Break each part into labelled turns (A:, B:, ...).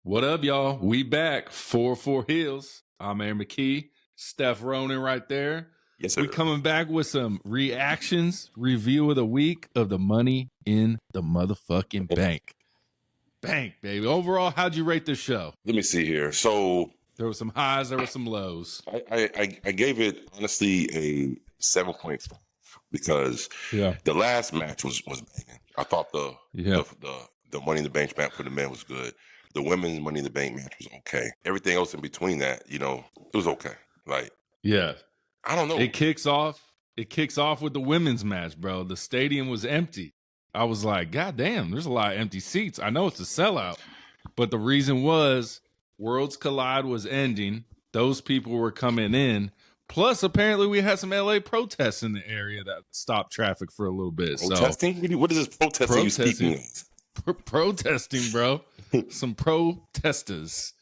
A: What up, y'all? We back. 4-4 Heels. I'm Aaron McKee. Steph Rollins right there.
B: Yes, sir.
A: We coming back with some reactions, review of the week of the Money in the motherfucking Bank. Bank, baby. Overall, how'd you rate this show?
B: Let me see here. So
A: There were some highs, there were some lows.
B: I gave it honestly a 7.5 because the last match was banging. I thought the Money in the Bank match for the men was good. The women's Money in the Bank match was okay. Everything else in between that, it was okay. Like,
A: yeah,
B: I don't know.
A: It kicks off with the women's match, bro. The stadium was empty. I was like, God damn, there's a lot of empty seats. I know it's a sellout, but the reason was Worlds Collide was ending. Those people were coming in. Plus, apparently, we had some LA protests in the area that stopped traffic for a little bit.
B: Protesting? So, what is this protesting you speaking of?
A: Protesting, bro. Some protesters.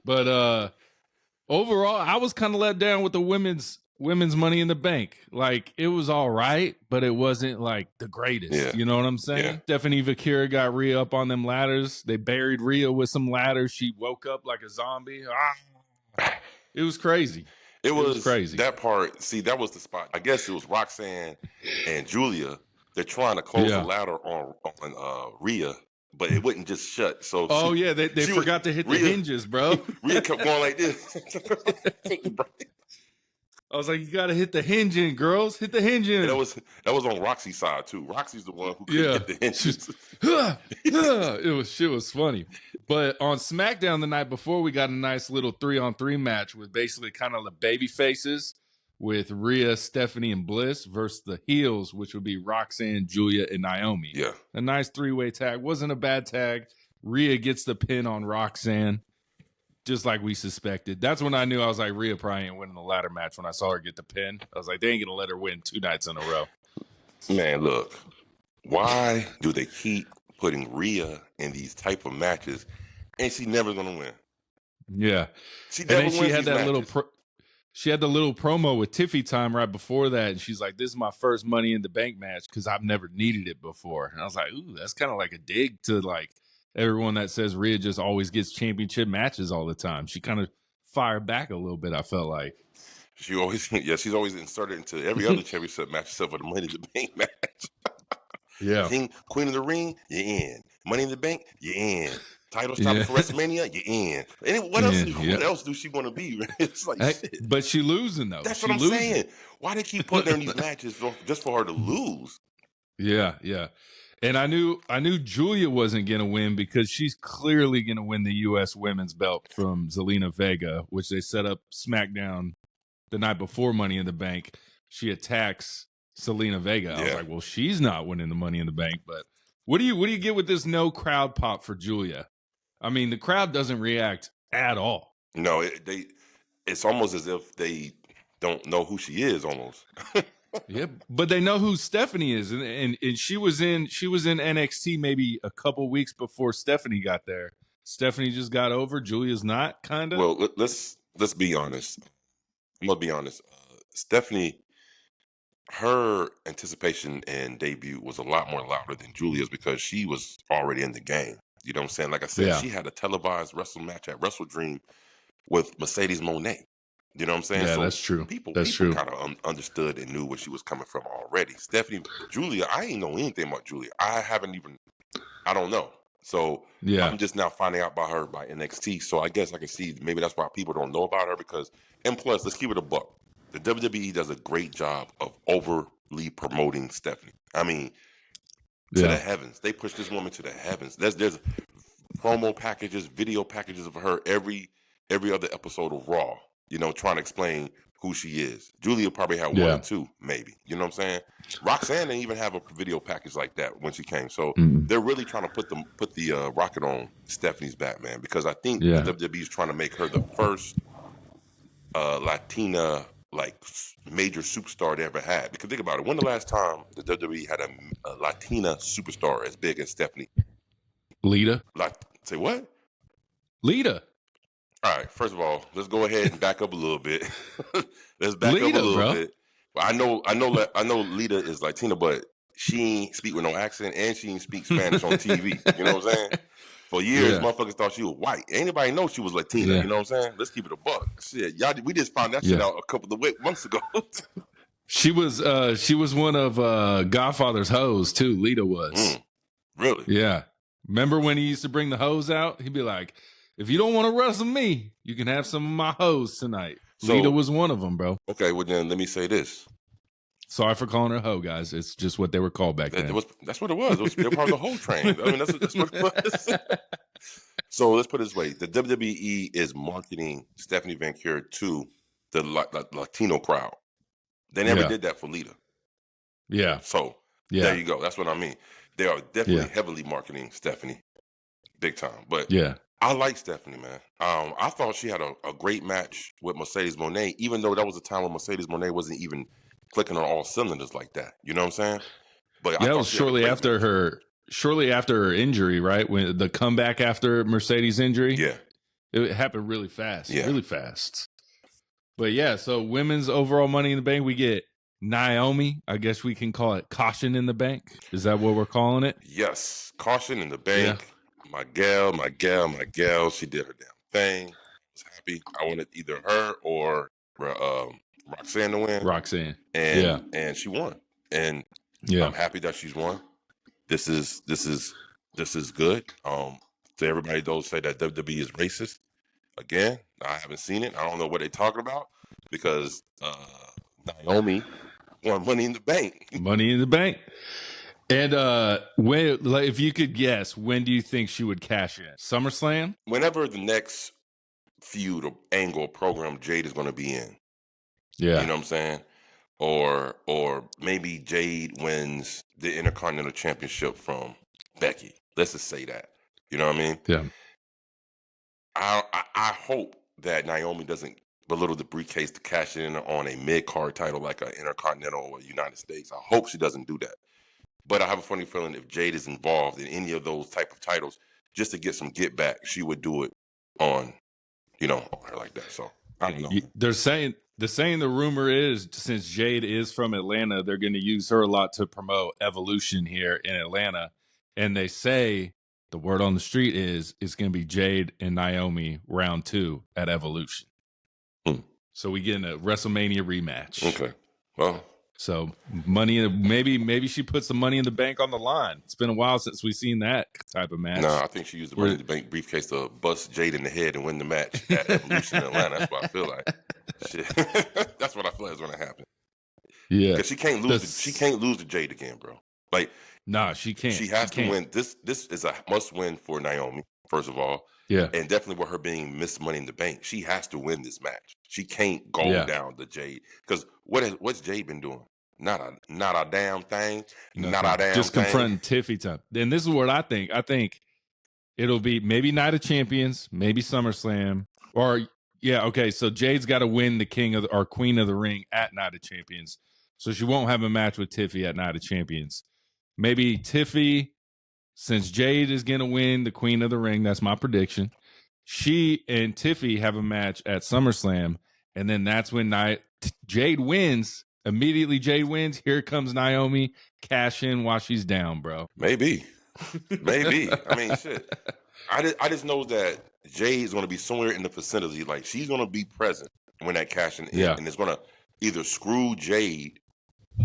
A: But overall, I was kind of let down with the women's Money in the Bank. Like, it was all right, but it wasn't like the greatest.
B: Yeah.
A: You know what I'm saying?
B: Yeah.
A: Stephanie VanCure got Rhea up on them ladders. They buried Rhea with some ladders. She woke up like a zombie. It was crazy.
B: It was
A: crazy.
B: That part, see, that was the spot. I guess it was Roxanne and Julia. They're trying to close the ladder on Rhea, but it wouldn't just shut. So
A: they forgot to hit the hinges, bro.
B: Rhea kept going like this.
A: I was like, you got to hit the hinge in, girls. Hit the hinge in.
B: And that was on Roxy's side, too. Roxy's the one who couldn't get the hinges.
A: It was funny. But on SmackDown the night before, we got a nice little 3-on-3 match with basically kind of the baby faces with Rhea, Stephanie, and Bliss versus the heels, which would be Roxanne, Julia, and Naomi.
B: Yeah.
A: A nice 3-way tag. Wasn't a bad tag. Rhea gets the pin on Roxanne, just like we suspected. That's when I knew. I was like, Rhea probably ain't winning the ladder match when I saw her get the pin. I was like, they ain't going to let her win 2 nights in a row.
B: Man, look. Why do they keep putting Rhea in these type of matches and she's never going to win?
A: Yeah.
B: She had
A: the little promo with Tiffy Time right before that, and she's like, this is my first Money in the Bank match because I've never needed it before. And I was like, ooh, that's kind of like a dig to like everyone that says Rhea just always gets championship matches all the time. She kind of fired back a little bit, I felt like.
B: She's always inserted into every other championship match except for the Money in the Bank match.
A: Yeah.
B: Queen of the Ring, you're in. Money in the Bank, you're in. Title shot for WrestleMania, you're in. And what else do she want to be? It's like shit.
A: But she losing though.
B: That's what I'm saying. Why they keep putting her in these matches just for her to lose?
A: Yeah. And I knew Julia wasn't gonna win because she's clearly gonna win the U.S. Women's Belt from Zelina Vega, which they set up SmackDown the night before Money in the Bank. She attacks Zelina Vega. I was like, well, she's not winning the Money in the Bank. But what do you get with this no crowd pop for Julia? I mean, the crowd doesn't react at all.
B: No, it's almost as if they don't know who she is almost.
A: Yeah, but they know who Stephanie is, and she was in NXT maybe a couple weeks before Stephanie got there. Stephanie just got over. Julia's not, kind of.
B: Well, let's be honest. I'm gonna be honest. Stephanie, her anticipation and debut was a lot more louder than Julia's because she was already in the game. You know what I'm saying? Like I said, she had a televised wrestle match at Wrestle Dream with Mercedes Moné. You know what I'm saying?
A: Yeah,
B: so
A: that's true.
B: People
A: true.
B: kind of understood and knew where she was coming from already. Julia, I ain't know anything about Julia. I don't know. So I'm just now finding out about her by NXT. So I guess I can see maybe that's why people don't know about her and plus, let's keep it a buck. The WWE does a great job of overly promoting Stephanie. I mean, to the heavens. They push this woman to the heavens. There's promo packages, video packages of her every other episode of Raw, trying to explain who she is. Julia probably had 1 or 2, maybe. You know what I'm saying? Roxanne didn't even have a video package like that when she came. So they're really trying to put the rocket on Stephanie's back, man, because I think the WWE is trying to make her the first Latina major superstar they ever had. Because think about it, when the last time the WWE had a Latina superstar as big as Stephanie?
A: Lita.
B: Say what?
A: Lita.
B: All right, first of all, let's go ahead and back up a little bit. Let's back up a little bit. I know Lita is Latina, but she ain't speak with no accent and she ain't speak Spanish on TV. You know what I'm saying? For years, motherfuckers thought she was white. Anybody know she was Latina? You know what I'm saying? Let's keep it a buck. Shit, y'all, we just found that shit out a couple of months ago.
A: She was one of Godfather's hoes too. Lita was.
B: Really?
A: Yeah. Remember when he used to bring the hose out? He'd be like, "If you don't want to wrestle me, you can have some of my hose tonight." So, Lita was one of them, bro.
B: Okay, well then let me say this.
A: Sorry for calling her hoe, guys. It's just what they were called back then.
B: That's what it was. They were part of the whole train. I mean, that's what it was. So let's put it this way: the WWE is marketing Stephanie VanCure to the Latino crowd. They never did that for Lita.
A: Yeah.
B: So there you go. That's what I mean. They are definitely heavily marketing Stephanie, big time. But I like Stephanie, man. I thought she had a great match with Mercedes Moné, even though that was a time when Mercedes Moné wasn't even clicking on all cylinders like that. You know what I'm saying? But
A: it was shortly after her injury, right? When the comeback after Mercedes' injury.
B: Yeah.
A: It happened really fast. Yeah. Really fast. But yeah, so women's overall Money in the Bank, we get Naomi. I guess we can call it Caution in the Bank. Is that what we're calling it?
B: Yes. Caution in the Bank. Yeah. My gal. She did her damn thing. I was happy. I wanted either her or Roxanne to win.
A: Roxanne.
B: And she won. And I'm happy that she's won. This is good. To everybody those say that WWE is racist. Again, I haven't seen it. I don't know what they're talking about because Naomi won Money in the Bank.
A: Money in the Bank. And if you could guess, when do you think she would cash in? SummerSlam?
B: Whenever the next feud or angle program Jade is going to be in.
A: Yeah.
B: You know what I'm saying? Or maybe Jade wins the Intercontinental Championship from Becky. Let's just say that. You know what I mean?
A: Yeah.
B: I hope that Naomi doesn't belittle the briefcase to cash in on a mid-card title like an Intercontinental or United States. I hope she doesn't do that. But I have a funny feeling if Jade is involved in any of those type of titles, just to get some get back, she would do it on her like that. So I don't know.
A: They're saying the rumor is since Jade is from Atlanta, they're going to use her a lot to promote Evolution here in Atlanta. And they say the word on the street is it's going to be Jade and Naomi round 2 at Evolution. So we get a WrestleMania rematch.
B: Okay. Well,
A: so maybe she puts the Money in the Bank on the line. It's been a while since we've seen that type of match.
B: No, I think she used the Money in the Bank briefcase to bust Jade in the head and win the match at Evolution in Atlanta. That's what I feel like. Shit. That's what I feel like is going to happen.
A: Yeah,
B: because she can't lose. She can't lose to Jade again, bro. Like,
A: nah, she can't.
B: She has to win. This is a must win for Naomi. First of all, and definitely with her being Miss Money in the Bank, she has to win this match. She can't go down to Jade because what's Jade been doing? Not a damn thing.
A: Nothing.
B: Not a damn
A: just
B: thing.
A: Confronting Tiffy time. And this is what I think. I think it'll be maybe Night of Champions, maybe SummerSlam, or okay. So Jade's got to win the Queen of the Ring at Night of Champions, so she won't have a match with Tiffy at Night of Champions. Maybe Tiffy, since Jade is going to win the Queen of the Ring, that's my prediction. She and Tiffy have a match at SummerSlam, and then that's when Jade wins. Immediately, Jade wins. Here comes Naomi. Cash in while she's down, bro.
B: Maybe. I mean, shit. I just know that Jade is going to be somewhere in the vicinity. Like, she's going to be present when that cash in, and it's going to either screw Jade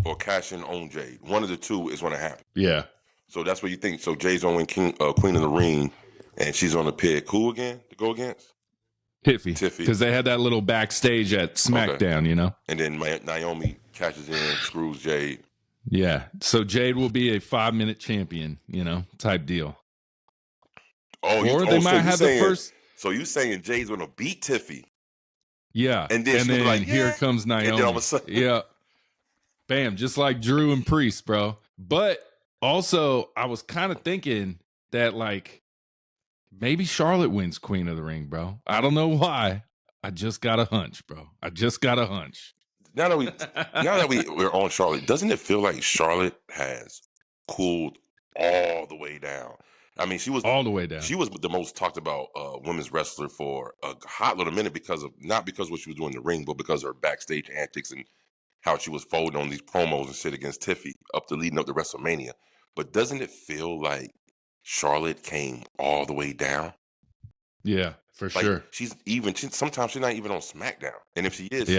B: or cash in on Jade. One of the two is going to happen.
A: Yeah.
B: So that's what you think. So Jade's going to win Queen of the Ring, and she's going to pick who again to go against?
A: Tiffy. Because they had that little backstage at SmackDown,
B: And then Naomi cashes in, screws Jade.
A: Yeah. So Jade will be a 5-minute champion, type deal. They might have the first.
B: So you saying Jade's going to beat Tiffy?
A: Yeah.
B: And then like,
A: here comes Naomi.
B: And then all of a sudden,
A: yeah. Bam. Just like Drew and Priest, bro. But also, I was kind of thinking that, like, maybe Charlotte wins Queen of the Ring, bro. I don't know why. I just got a hunch, bro.
B: Now that we're on Charlotte, doesn't it feel like Charlotte has cooled all the way down? I mean, she was
A: all the way down.
B: She was the most talked about women's wrestler for a hot little minute not because of what she was doing in the ring, but because of her backstage antics and how she was folding on these promos and shit against Tiffy leading up to WrestleMania. But doesn't it feel like Charlotte came all the way down.
A: Yeah, for sure.
B: Sometimes she's not even on SmackDown. And if she is,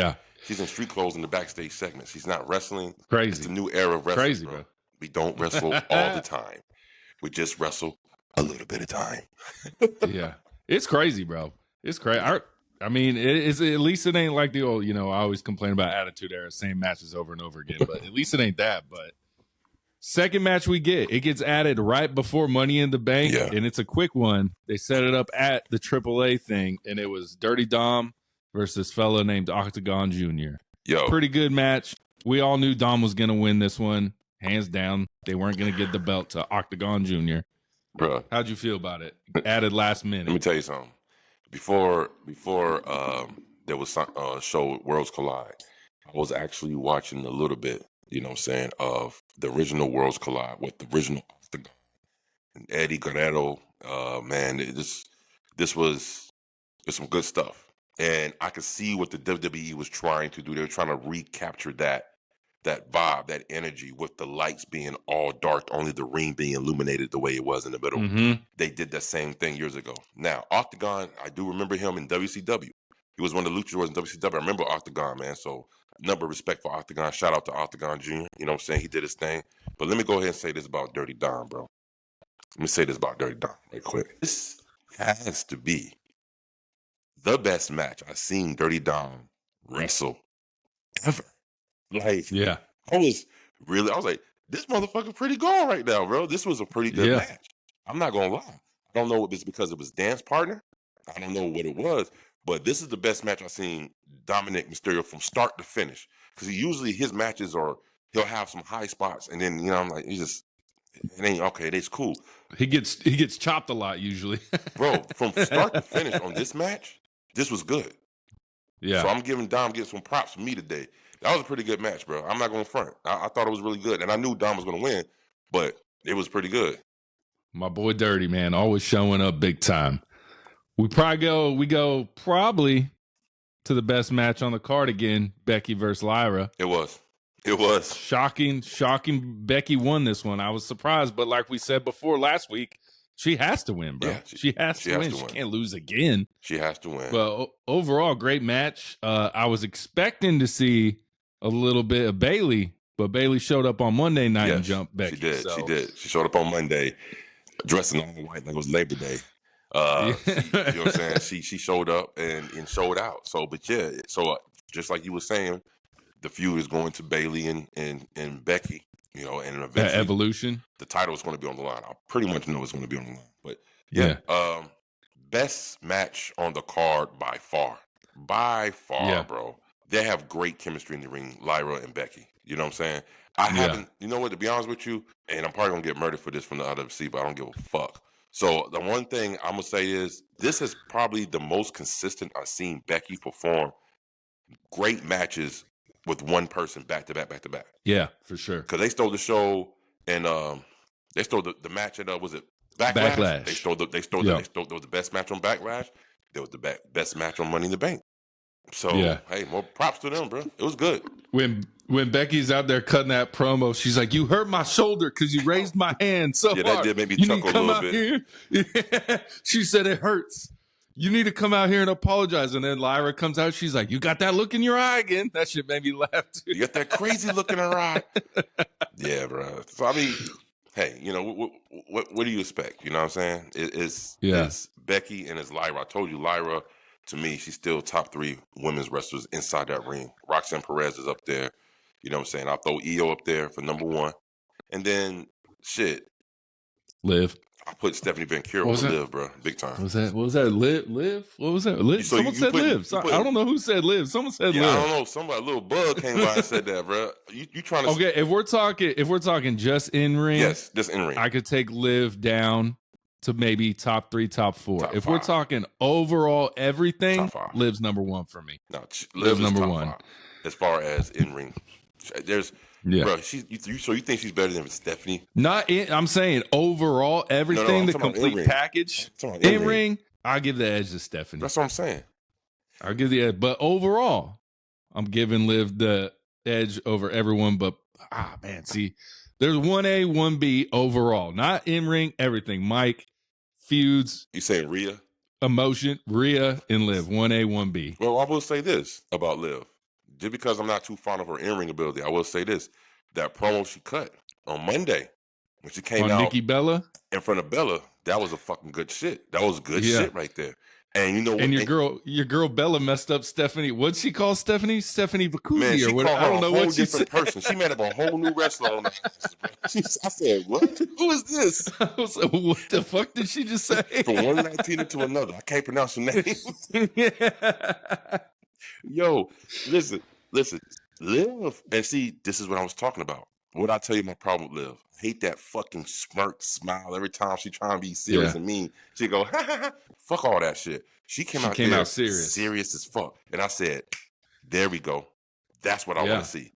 B: she's in street clothes in the backstage segment. She's not wrestling.
A: Crazy.
B: It's the new era of wrestling, bro. We don't wrestle all the time. We just wrestle a little bit of time.
A: Yeah. It's crazy, bro. It's crazy. I mean, at least it ain't like the old, I always complain about Attitude Era, same matches over and over again, but at least it ain't that. But second match it gets added right before Money in the Bank, and it's a quick one. They set it up at the AAA thing, and it was Dirty Dom versus fella named Octagon Jr. Pretty good match. We all knew Dom was going to win this one, hands down. They weren't going to get the belt to Octagon Jr.
B: Bro,
A: how'd you feel about it? Added last minute.
B: Let me tell you something. Before there was some show Worlds Collide, I was actually watching a little bit, of the original Worlds Collide with the original Octagon and Eddie Guerrero. Man, this was some good stuff, and I could see what the WWE was trying to do. They were trying to recapture that vibe, that energy, with the lights being all dark, only the ring being illuminated the way it was in the middle.
A: Mm-hmm.
B: They did that same thing years ago. Now, Octagon, I do remember him in WCW. He was one of the luchadors in WCW. I remember Octagon, man. So, number of respect for Octagon. Shout out to Octagon Jr. You know what I'm saying? He did his thing. But let me go ahead and say this about Dirty Dom, bro. Let me say this about Dirty Dom right quick. This has to be the best match I've seen Dirty Dom wrestle ever. Like, I was like, this motherfucker pretty gone right now, bro. This was a pretty good match. I'm not gonna lie. I don't know if it's because it was dance partner. I don't know what it was, but this is the best match I've seen Dominic Mysterio from start to finish. Because his matches he'll have some high spots, and then I'm like, it ain't okay. It's cool.
A: He gets chopped a lot usually,
B: bro. From start to finish on this match, this was good.
A: Yeah.
B: So I'm giving Dom some props for me today. That was a pretty good match, bro. I'm not going to front. I thought it was really good. And I knew Dom was going to win, but it was pretty good.
A: My boy Dirty, man, always showing up big time. We go to the best match on the card again, Becky versus Lyra.
B: It was.
A: Shocking. Becky won this one. I was surprised, but like we said before last week, she has to win, bro. Yeah, she has to win. She can't lose again.
B: She has to win.
A: But overall, great match. I was expecting to see a little bit of Bayley, but Bayley showed up on Monday night and jumped Becky.
B: She did. She showed up on Monday, dressing all white like it was Labor Day. You know what I'm saying? She showed up and showed out. So, but just like you were saying, the feud is going to Bayley and Becky. And eventually
A: Evolution.
B: The title is going to be on the line. I pretty much know it's going to be on the line. But best match on the card by far, bro. They have great chemistry in the ring, Lyra and Becky. You know what I'm saying? I haven't. You know what? To be honest with you, and I'm probably gonna get murdered for this from the IWC, but I don't give a fuck. So the one thing I'm gonna say is this is probably the most consistent I've seen Becky perform great matches with one person back to back.
A: Yeah, for sure.
B: Because they stole the show and they stole the match at was it Backlash? They stole there was the best match on Backlash. There was the best match on Money in the Bank. So hey, more props to them, bro. It was good.
A: When Becky's out there cutting that promo, she's like, "You hurt my shoulder because you raised my hand so hard.
B: That did make me chuckle a little bit.
A: Yeah. She said it hurts. You need to come out here and apologize." And then Lyra comes out. She's like, "You got that look in your eye again." That shit made me laugh too.
B: You got that crazy look in her eye. Yeah, bro. So I mean, hey, what do you expect? You know what I'm saying? It's Becky and it's Lyra. I told you, Lyra. To me, she's still top 3 women's wrestlers inside that ring. Roxanne Perez is up there. You know what I'm saying? I'll throw Io up there for number 1. And then,
A: Liv.
B: I put Stephanie VanCure over Liv, bro. Big time.
A: What was that? Liv? What was that? Liv? Someone said Liv. I don't know who said Liv. Someone said Liv.
B: I don't know. Somebody, a little bug came by and said that, bro. You trying to...
A: Okay, if we're talking just in ring.
B: Yes, just in ring.
A: I could take Liv down to maybe top 3, top 4.
B: Top
A: if
B: 5.
A: we're talking overall everything, Liv's number 1 for me.
B: No, Liv's number 1 5. As far as in ring. There's bro. So you think she's better than Stephanie?
A: I'm saying overall everything, the complete package. In ring, I'll give the edge to Stephanie.
B: That's what I'm saying.
A: I'll give the edge, but overall, I'm giving Liv the edge over everyone. But man, see, There's 1A, 1B overall, not in ring, everything. Mike, feuds.
B: You saying Rhea?
A: Emotion, Rhea, and Liv. 1A, 1B.
B: Well, I will say this about Liv. Just because I'm not too fond of her in-ring ability, I will say this. That promo she cut on Monday when she came out
A: Nikki Bella
B: in front of Bella, that was a fucking good shit. That was good shit right there. And you know what?
A: And your girl Bella messed up Stephanie. What'd she call Stephanie? Stephanie Vacuzzi,
B: man, she
A: or what?
B: called her
A: I don't know
B: a whole
A: what she
B: different
A: said.
B: person. She made up a whole new wrestler on that. I said, what? Who is this?
A: I was like, what the fuck did she just say?
B: From one Latina to another. I can't pronounce her name.
A: Yeah.
B: Yo, listen. Liv, and see, this is what I was talking about. What I tell you my problem with Liv. I hate that fucking smirk smile every time she trying to be serious and mean. She go, ha, ha, ha. Fuck all that shit. She came out serious as fuck. And I said, there we go. That's what I want to see.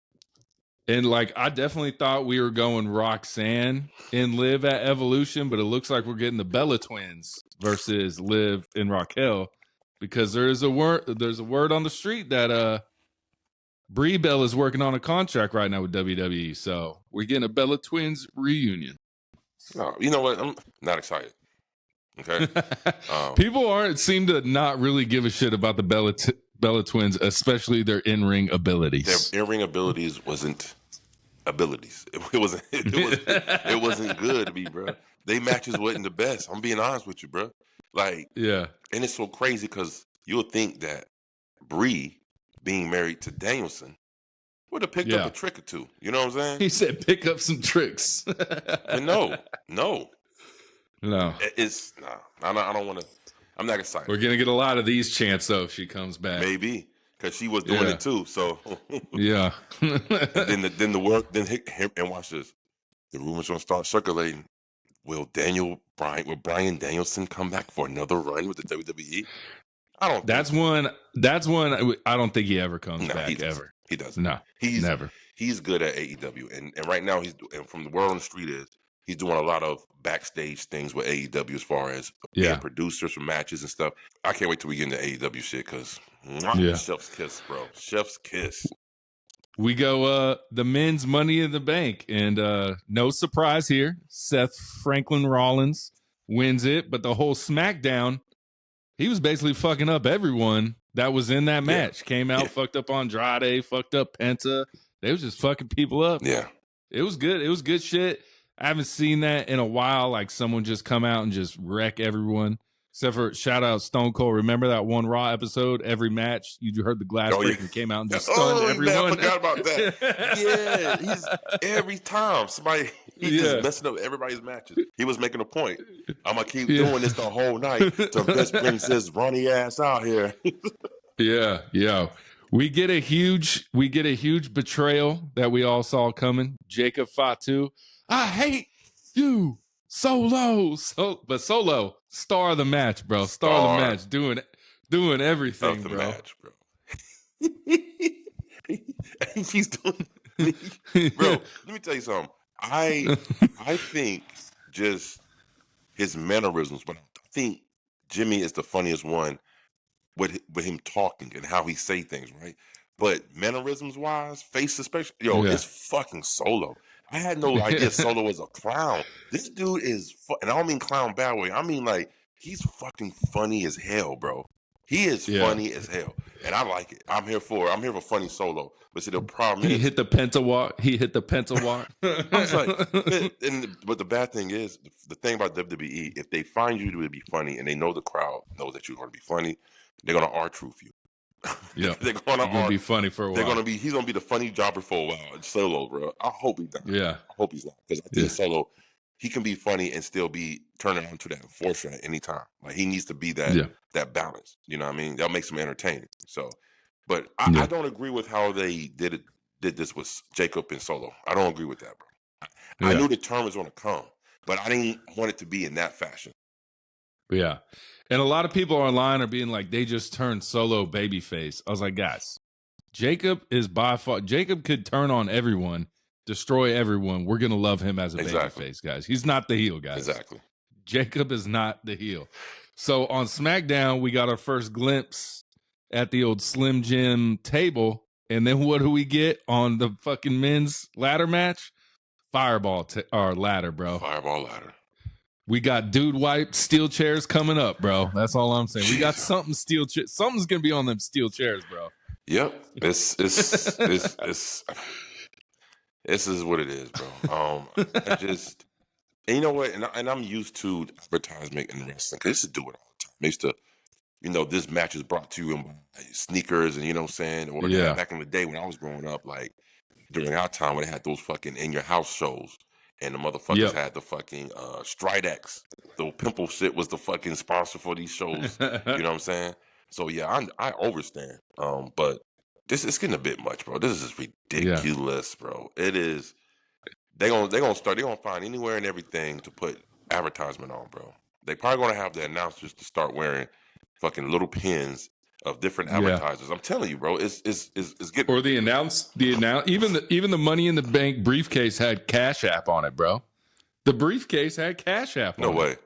A: And like, I definitely thought we were going Roxanne and Liv at Evolution, but it looks like we're getting the Bella twins versus Liv and Raquel, because there's a word on the street that Brie Bella is working on a contract right now with WWE, so we're getting a Bella twins reunion.
B: No, you know what? I'm not excited. Okay,
A: people seem to not really give a shit about the Bella twins, especially their in-ring abilities.
B: Their in-ring abilities wasn't abilities. It wasn't good to me, bro. They matches wasn't the best. I'm being honest with you, bro. Like, and it's so crazy because you'll think that Brie being married to Danielson would have picked up a trick or two. You know what I'm saying?
A: He said, pick up some tricks.
B: But no. It's I don't want to. I'm not excited.
A: We're gonna get a lot of these chants though if she comes back.
B: Maybe because she was doing it too. So
A: yeah.
B: then the work. Then him, and watch this. The rumors gonna start circulating. Will Bryan Danielson come back for another run with the WWE? I don't. That's one. I don't think he ever comes back ever. He doesn't.
A: No, he's never.
B: He's good at AEW, and right now and from the word on the street is he's doing a lot of backstage things with AEW as far as being producers for matches and stuff. I can't wait till we get into AEW shit because chef's kiss, bro. Chef's kiss.
A: We go the men's Money in the Bank, and no surprise here, Seth Franklin Rollins wins it, but the whole SmackDown, he was basically fucking up everyone that was in that match. Came out, fucked up Andrade, fucked up Penta. They was just fucking people up.
B: Yeah.
A: It was good. It was good shit. I haven't seen that in a while, like someone just come out and just wreck everyone. Except for shout out Stone Cold. Remember that one Raw episode? Every match, you heard the glass break and came out and just stunned everyone.
B: Man, I forgot about that. He's every time somebody just messing up everybody's matches. He was making a point. I'm gonna keep doing this the whole night till Vince brings his runny ass out here.
A: Yeah. We get a huge betrayal that we all saw coming. Jacob Fatu, I hate you, Solo. But Solo, star of the match, bro. Star of the match, doing everything, bro.
B: Match, bro. He's doing, bro. Let me tell you something. I think just his mannerisms, but I think Jimmy is the funniest one with him talking and how he say things, right? But mannerisms wise, face especially, it's fucking Solo. I had no idea Solo was a clown. This dude is, and I don't mean clown bad way. I mean like he's fucking funny as hell, bro. He is funny as hell, and I like it. I'm here for funny Solo. But see, the problem is
A: he hit the penta walk.
B: I was like, but the bad thing is, the thing about WWE, if they find you to be funny and they know the crowd knows that you're going to be funny, they're going to R-truth you.
A: Yeah, they're gonna be funny for a while.
B: He's gonna be the funny jobber for a while. Solo, bro. I hope he's not.
A: Yeah,
B: I hope he's not, because I think Solo, he can be funny and still be turning on to that enforcer at any time. Like he needs to be that balance. You know what I mean? That makes him entertaining. So, but I don't agree with how they did this with Jacob and Solo. I don't agree with that, bro. I knew the term was gonna come, but I didn't want it to be in that fashion.
A: Yeah. And a lot of people online are being like, they just turned Solo babyface. I was like, guys, Jacob is by far, Jacob could turn on everyone, destroy everyone. We're going to love him as a babyface, guys. He's not the heel, guys.
B: Exactly.
A: Jacob is not the heel. So on SmackDown, we got our first glimpse at the old Slim Jim table. And then what do we get on the fucking men's ladder match? fireball or ladder, bro.
B: Fireball ladder.
A: We got dude wiped steel chairs coming up, bro. That's all I'm saying. We got something something's gonna be on them steel chairs, bro.
B: Yep. This is what it is, bro. And you know what? And I'm used to advertisement in wrestling because I used to do it all the time. I used to, this match is brought to you by sneakers, and you know what I'm saying? Or back in the day when I was growing up, like during our time when they had those fucking in your house shows, and the motherfuckers had the fucking Stridex. The pimple shit was the fucking sponsor for these shows. You know what I'm saying? So yeah, I understand. But it's getting a bit much, bro. This is ridiculous, bro. It is. They're gonna find anywhere and everything to put advertisement on, bro. They probably gonna have the announcers to start wearing fucking little pins of different advertisers. I'm telling you, bro, it's getting.
A: Or even the Money in the Bank briefcase had Cash App on it, bro. The briefcase had Cash App on it.
B: No way.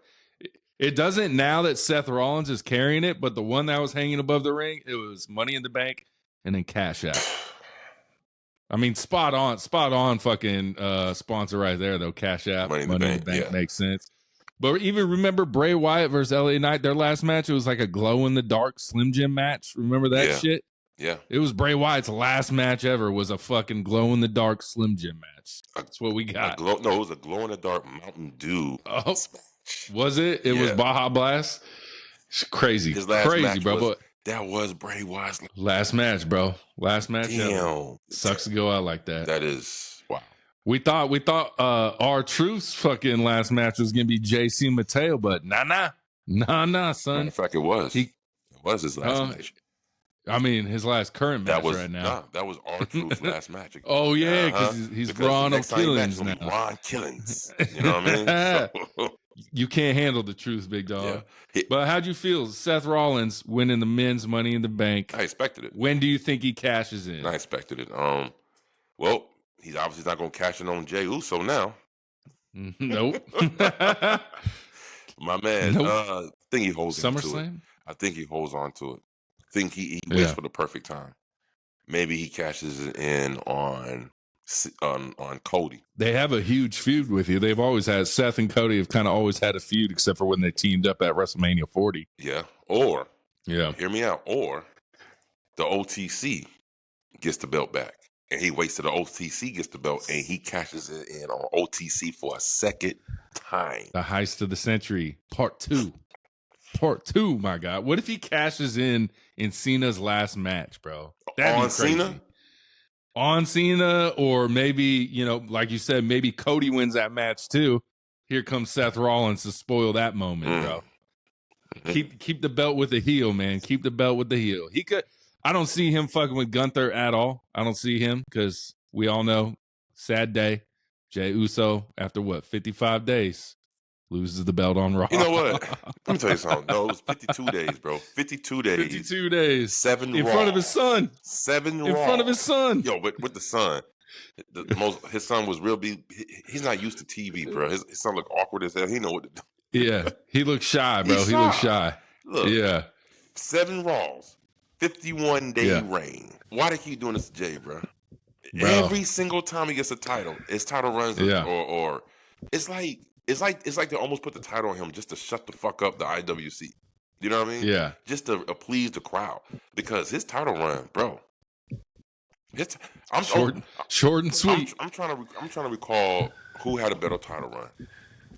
A: It doesn't now that Seth Rollins is carrying it, but the one that was hanging above the ring, it was Money in the Bank and then Cash App. I mean, spot on fucking sponsor right there, though. Cash App, Money in the Bank makes sense. But even remember Bray Wyatt versus LA Knight, their last match, it was like a glow-in-the-dark Slim Jim match. Remember that shit?
B: Yeah.
A: It was Bray Wyatt's last match ever was a fucking glow-in-the-dark Slim Jim match. That's what we got.
B: It was a glow-in-the-dark Mountain Dew match.
A: Was it? It was Baja Blast? It's crazy.
B: His last match
A: bro.
B: That was Bray Wyatt's
A: last match, bro. Last match.
B: Damn.
A: Sucks to go out like that.
B: That is wow.
A: We thought R-Truth's fucking last match was gonna be JC Mateo, but nah, son.
B: In fact, it was. It was his last match.
A: I mean, his last current match right now.
B: Nah, that was R-Truth's last match.
A: Oh yeah, because he's Ron Killings now.
B: Ron Killings. You know what I mean?
A: You can't handle the truth, big dog. Yeah. But how'd you feel, Seth Rollins winning the men's Money in the Bank?
B: I expected it.
A: When do you think he cashes in?
B: I expected it. Well, he's obviously not going to cash in on Jey Uso now.
A: Nope.
B: My man. I think he holds on to it.
A: SummerSlam?
B: I think he holds on to it. I think he waits for the perfect time. Maybe he cashes in on Cody.
A: They have a huge feud with you. They've always had Seth and Cody have kind of always had a feud, except for when they teamed up at WrestleMania 40.
B: Yeah. Or hear me out. Or the OTC gets the belt back, and he waits till the OTC gets the belt, and he cashes it in on OTC for a second time.
A: The heist of the century, part 2. Part 2, my God. What if he cashes in Cena's last match, bro? That'd be crazy. Cena? On Cena, or maybe, like you said, maybe Cody wins that match too. Here comes Seth Rollins to spoil that moment, bro. Keep the belt with the heel, man. Keep the belt with the heel. He could. I don't see him fucking with Gunther at all. I don't see him because we all know, sad day. Jey Uso, after 55 days, loses the belt on Raw.
B: You know what? Let me tell you something. No, it was 52 days, bro. 52 days.
A: 52 days.
B: 7
A: in
B: Raw.
A: Front of his son.
B: 7
A: in
B: Raw.
A: Front of his son.
B: Yo, but with the son, his son was real big. He's not used to TV, bro. His son look awkward as hell. He know what to do.
A: Yeah, he looks shy, bro. He looks shy.
B: Look,
A: yeah.
B: 7 Raws, 51-day reign. Why they keep doing this to Jay, bro? Every single time he gets a title, his title runs, or it's like they almost put the title on him just to shut the fuck up the IWC. You know what I mean?
A: Yeah.
B: Just to appease the crowd, because his title run, bro.
A: Short and sweet.
B: I'm trying to recall who had a better title run.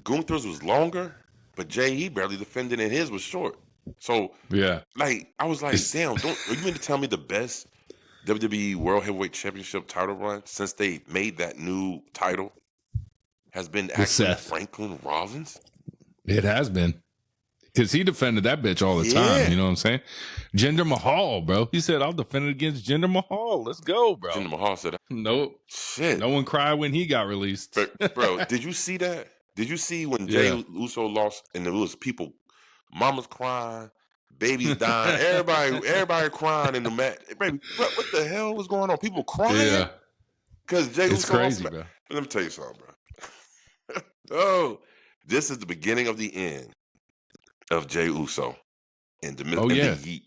B: Gunther's was longer, but Jay, he barely defended, and his was short. So I was like, damn, are you mean to tell me the best WWE World Heavyweight Championship title run since they made that new title has been actually Franklin Rollins?
A: It has been. Because he defended that bitch all the time. You know what I'm saying? Jinder Mahal, bro. He said, I'll defend it against Jinder Mahal. Let's go, bro.
B: Jinder Mahal said,
A: nope.
B: Shit.
A: No one cried when he got released.
B: But, bro, did you see that? Did you see when Jey Uso lost and there was people, mamas crying, babies dying, everybody crying in the match? Baby, what the hell was going on? People crying? Yeah. Because Jey Uso
A: crazy, bro.
B: Let me tell you something, bro. Oh, this is the beginning of the end of Jey Uso and the Yeet.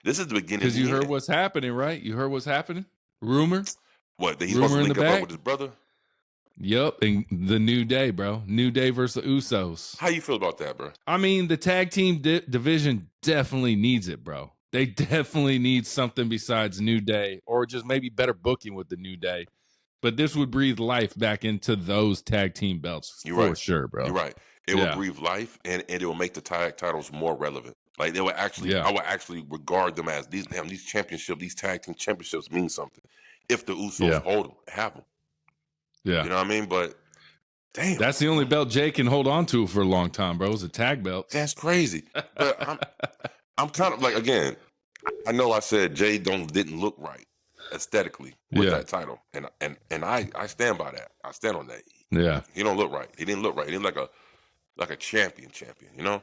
B: This is the beginning.
A: Because you heard what's happening, right? You heard what's happening? Rumor?
B: What? That he's supposed to link up with his brother?
A: Yep, and the New Day, bro. New Day versus the Usos.
B: How you feel about that, bro?
A: I mean, the tag team division definitely needs it, bro. They definitely need something besides New Day, or just maybe better booking with the New Day. But this would breathe life back into those tag team belts for sure, bro.
B: You're right. It will breathe life, and it will make the tag titles more relevant. Like they would actually, I would actually regard them as these championships, these tag team championships mean something. If the Usos hold them, have them.
A: Yeah.
B: You know what I mean? But damn,
A: that's the only belt Jay can hold on to for a long time, bro. It's a tag belt.
B: That's crazy. But I'm kind of like, again, I know I said Jay didn't look right aesthetically with that title, and I stand by that. I stand on that.
A: Yeah,
B: he don't look right. He didn't look right. He didn't like a champion, you know.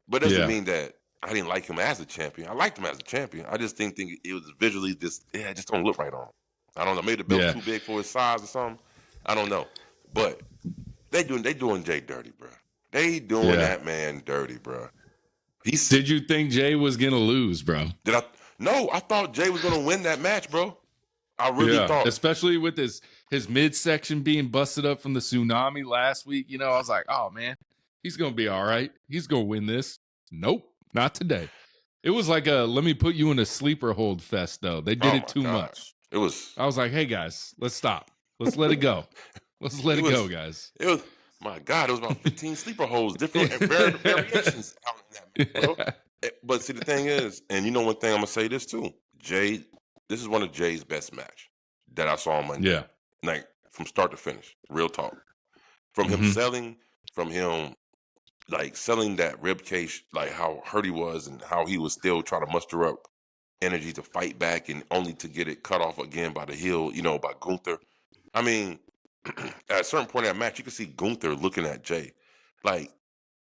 B: But it doesn't mean that I didn't like him as a champion. I liked him as a champion. I just didn't think it was visually it just don't look right on him. I don't know. Maybe the belt too big for his size or something. I don't know. But they doing Jay dirty, bro. They doing that man dirty, bro.
A: Did you think Jay was gonna lose, bro?
B: No, I thought Jay was gonna win that match, bro. I really thought,
A: especially with his midsection being busted up from the tsunami last week. You know, I was like, oh man, he's gonna be all right. He's gonna win this. Nope, not today. It was like let me put you in a sleeper hold fest, though. They did it too much.
B: It was.
A: I was like, hey guys, let's stop. Let's let it go. Let's let it go, guys.
B: It was. My God, it was about 15 sleeper holds, different variations out in that match, bro. But see, the thing is, and you know one thing, I'm gonna say this too. Jay, this is one of Jay's best match that I saw on Monday.
A: Yeah,
B: like from start to finish, real talk. From him selling, like selling that rib cage, like how hurt he was, and how he was still trying to muster up energy to fight back, and only to get it cut off again by the heel, you know, by Gunther. I mean, at a certain point in that match, you could see Gunther looking at Jay, like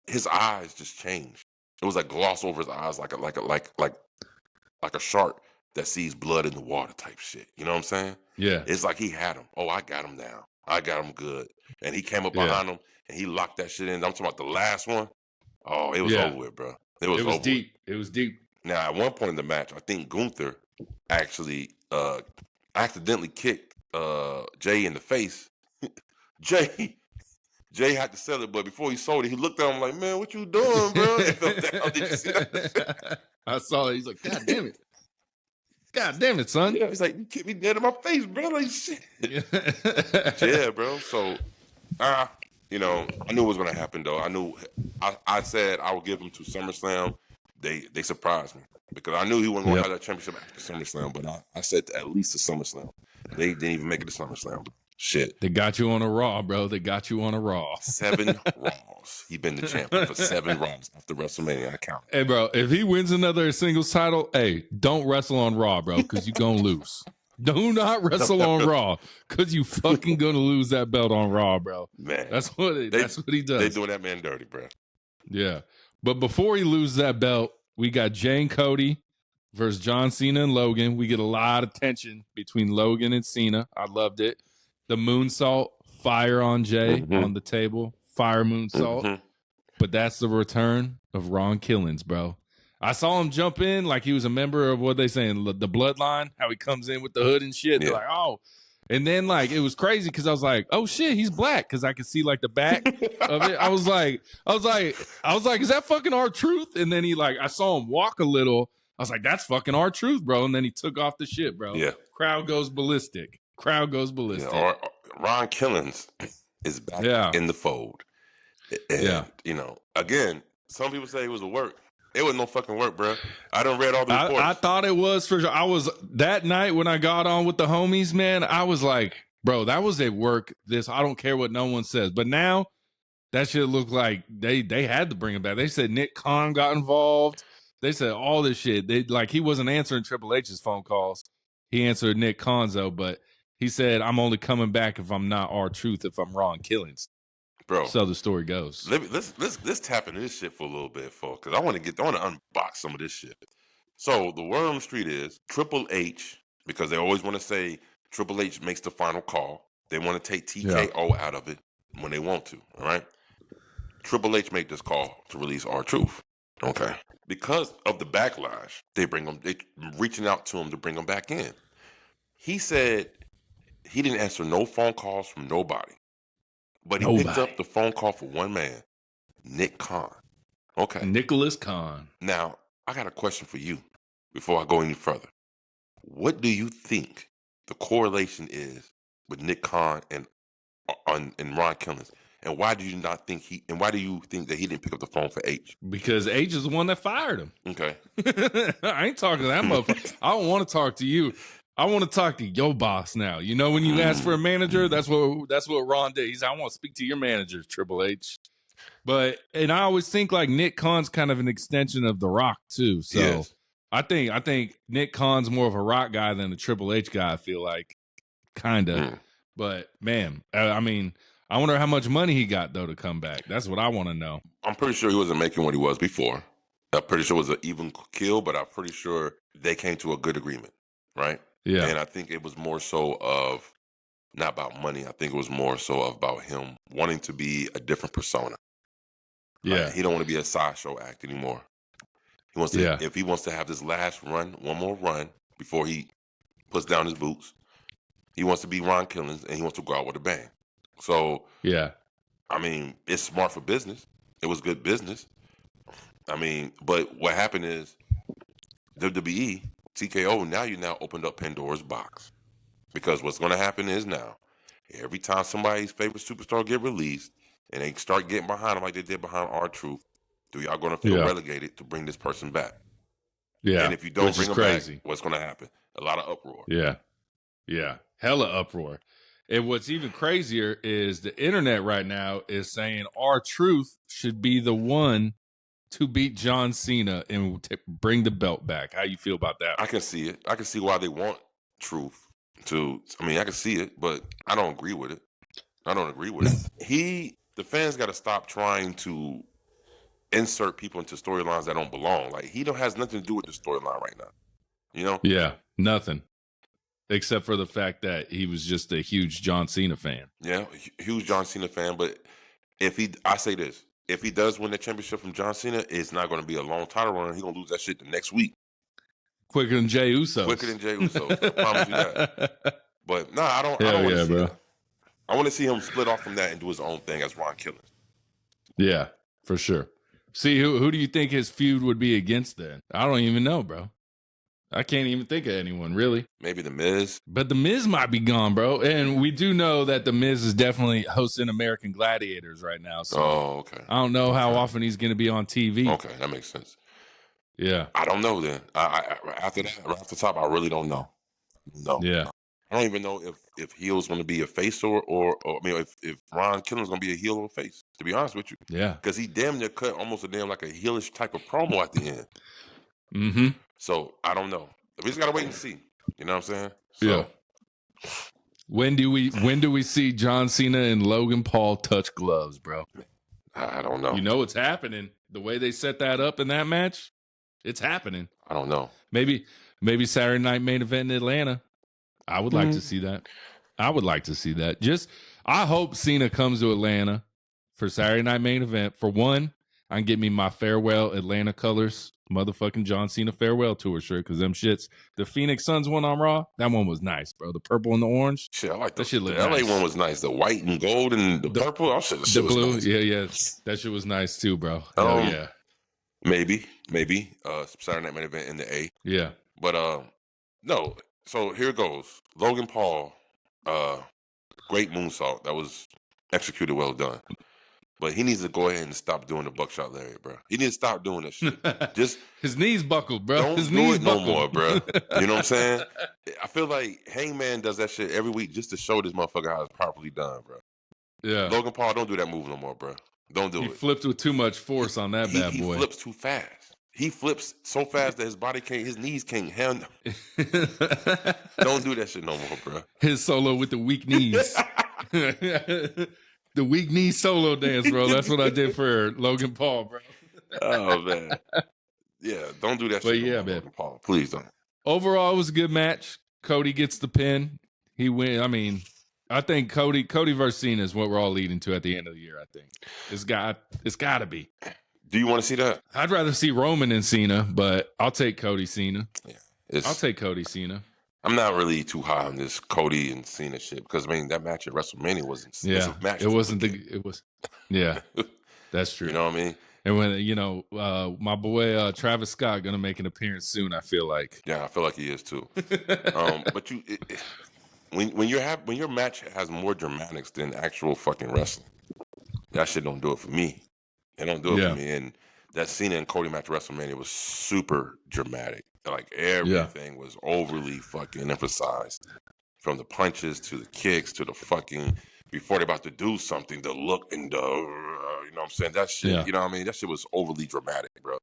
B: his eyes just changed. It was like gloss over his eyes, like a shark that sees blood in the water type shit. You know what I'm saying?
A: Yeah.
B: It's like he had him. Oh, I got him down. I got him good. And he came up behind him and he locked that shit in. I'm talking about the last one. Oh, it was over with, bro. It was over
A: deep. It was deep.
B: Now, at one point in the match, I think Gunther actually accidentally kicked Jay in the face. Jay had to sell it, but before he sold it, he looked at him like, man, what you doing, bro? Did you see that?
A: I saw it. He's like, God damn it. God damn it, son.
B: Yeah, he's like, you kicked me dead in my face, bro. Like, shit. Yeah, bro. So, you know, I knew it was going to happen, though. I said I would give him to SummerSlam. They surprised me because I knew he wasn't going to have that championship after SummerSlam, but I said at least to SummerSlam. They didn't even make it to SummerSlam. Shit.
A: They got you on a Raw, bro. They got you on a Raw.
B: 7 Raws. He's been the champion for 7 Raws after WrestleMania. I count.
A: Hey, bro, if he wins another singles title, hey, don't wrestle on Raw, bro, because you're going to lose. Do not wrestle on Raw, because you fucking going to lose that belt on Raw, bro. Man. That's what he does.
B: They doing that man dirty, bro.
A: Yeah. But before he loses that belt, we got Jay and Cody versus John Cena and Logan. We get a lot of tension between Logan and Cena. I loved it. The moonsault, fire on Jay on the table, fire moonsault. But that's the return of Ron Killings, bro. I saw him jump in like he was a member of what they saying, the Bloodline, how he comes in with the hood and shit. They're like, oh. And then like it was crazy because I was like, oh shit, he's black, because I could see like the back of it. I was like, is that fucking R-Truth? And then I saw him walk a little. I was like, that's fucking R-Truth, bro. And then he took off the shit, bro.
B: Yeah.
A: Crowd goes ballistic.
B: Yeah, Ron Killings is back in the fold. And, you know, again, some people say it was a work. It was no fucking work, bro. I done read all the reports.
A: I thought it was for sure. I was that night when I got on with the homies, man. I was like, bro, that was a work. I don't care what no one says. But now that shit looked like they had to bring it back. They said Nick Khan got involved. They said all this shit. He wasn't answering Triple H's phone calls. He answered Nick Khan's though, but he said, I'm only coming back if I'm not R-Truth, if I'm Ron Killings.
B: Bro.
A: So the story goes.
B: Let's tap into this shit for a little bit, folks, because I want to unbox some of this shit. So the word on the street is Triple H, because they always want to say Triple H makes the final call. They want to take TKO out of it when they want to, all right? Triple H made this call to release R-Truth, okay? Because of the backlash, they reaching out to him to bring him back in. He said he didn't answer no phone calls from nobody. But he picked up the phone call for one man, Nick Khan. Okay.
A: Nicholas Khan.
B: Now, I got a question for you before I go any further. What do you think the correlation is with Nick Khan and Ron Killings? And why do you not think why do you think that he didn't pick up the phone for H?
A: Because H is the one that fired him.
B: Okay.
A: I ain't talking to that motherfucker. I don't want to talk to you. I want to talk to your boss now. You know, when you ask for a manager, that's what Ron did. He's I want to speak to your manager, Triple H. And I always think like Nick Khan's kind of an extension of The Rock too. So yes. I think Nick Khan's more of a Rock guy than a Triple H guy, I feel like. Kinda. But man, I mean, I wonder how much money he got, though, to come back. That's what I want to know.
B: I'm pretty sure he wasn't making what he was before. I'm pretty sure it was an even kill, but I'm pretty sure they came to a good agreement, right?
A: Yeah.
B: And I think it was more so of not about money. I think it was more so about him wanting to be a different persona.
A: Yeah.
B: Like, he don't want to be a sideshow act anymore. He wants to, if he wants to have this last run, one more run before he puts down his boots, he wants to be Ron Killings and he wants to go out with a bang. So,
A: yeah,
B: I mean, it's smart for business. It was good business. I mean, but what happened is WWE, TKO, now you opened up Pandora's box. Because what's going to happen is now, every time somebody's favorite superstar get released and they start getting behind them like they did behind R-Truth, y'all going to feel relegated to bring this person back.
A: Yeah.
B: And if you don't bring them back, what's going to happen? A lot of uproar.
A: Yeah. Yeah. Hella uproar. And what's even crazier is the internet right now is saying R-Truth should be the one to beat John Cena and bring the belt back. How you feel about that?
B: I can see it. I can see why they want Truth to. I mean, I can see it, but I don't agree with it. The fans got to stop trying to insert people into storylines that don't belong. Like, he has nothing to do with the storyline right now. You know?
A: Yeah, nothing. Except for the fact that he was just a huge John Cena fan.
B: Yeah, huge John Cena fan. But I say this, if he does win the championship from John Cena, it's not going to be a long title run. He's going to lose that shit the next week.
A: Quicker than Jey Uso.
B: I promise you that. But no, I don't want to see that. I want to see him split off from that and do his own thing as Ron Killings.
A: Yeah, for sure. See, who do you think his feud would be against then? I don't even know, bro. I can't even think of anyone, really.
B: Maybe The Miz.
A: But The Miz might be gone, bro. And we do know that The Miz is definitely hosting American Gladiators right now. So
B: okay.
A: I don't know how often he's going to be on TV.
B: Okay, that makes sense.
A: Yeah.
B: I don't know then. After that, right off the top, I really don't know. No.
A: Yeah.
B: I don't even know if heel's going to be a face or I mean, if Ron Killing's going to be a heel or a face, to be honest with you.
A: Yeah.
B: Because he damn near cut almost like a heelish type of promo at the end.
A: Mm-hmm.
B: So I don't know. We just gotta wait and see. You know what I'm saying?
A: So, yeah. When do we see John Cena and Logan Paul touch gloves, bro?
B: I don't know.
A: You know it's happening. The way they set that up in that match, it's happening.
B: I don't know.
A: Maybe Saturday Night Main Event in Atlanta. I would like to see that. I would like to see that. I hope Cena comes to Atlanta for Saturday Night Main Event. For one, I can get me my farewell Atlanta colors. Motherfucking John Cena farewell tour shirt, because them shits, the Phoenix Suns one on Raw, that one was nice, bro. The purple and the orange.
B: Shit, I like
A: that shit.
B: The LA
A: nice.
B: One was nice. The white and gold and the purple. Oh, shit,
A: the blue.
B: Was nice.
A: Yeah. That shit was nice too, bro. Hell yeah.
B: Maybe. Saturday Night Main Event in the A.
A: Yeah.
B: But no. So here goes. Logan Paul, great moonsault. That was executed well done. But he needs to go ahead and stop doing the buckshot lariat, bro. He needs to stop doing that shit. Just
A: his knees buckled, bro.
B: Don't
A: his
B: do
A: knees
B: it
A: buckled.
B: no more, bro. You know what I'm saying? I feel like Hangman does that shit every week just to show this motherfucker how it's properly done, bro.
A: Yeah.
B: Logan Paul, don't do that move no more, bro. Don't do it.
A: He flipped with too much force on that bad boy.
B: He flips too fast. He flips so fast that his knees can't handle. Don't do that shit no more, bro.
A: His solo with the weak knees. The weak knee solo dance, bro. That's what I did for Logan Paul, bro.
B: Oh, man. Yeah, don't do that shit.
A: But yeah, man.
B: Logan Paul. Please don't.
A: Overall, it was a good match. Cody gets the pin. He wins. I mean, I think Cody versus Cena is what we're all leading to at the end of the year, I think. It's got to be.
B: Do you want to see that?
A: I'd rather see Roman than Cena, but I'll take Cody Cena.
B: Yeah,
A: I'll take Cody Cena.
B: I'm not really too high on this Cody and Cena shit because I mean that match at WrestleMania was an expensive match.
A: It wasn't it was, yeah, that's true.
B: You know what I mean?
A: And when my boy Travis Scott gonna make an appearance soon, I feel like.
B: Yeah, I feel like he is too. But when your match has more dramatics than actual fucking wrestling, that shit don't do it for me. It don't do it for me. And that Cena and Cody match at WrestleMania was super dramatic. Like everything was overly fucking emphasized, from the punches to the kicks to the fucking before they're about to do something, the look and the you know what I'm saying, that shit. You know what I mean? That shit was overly dramatic, bro.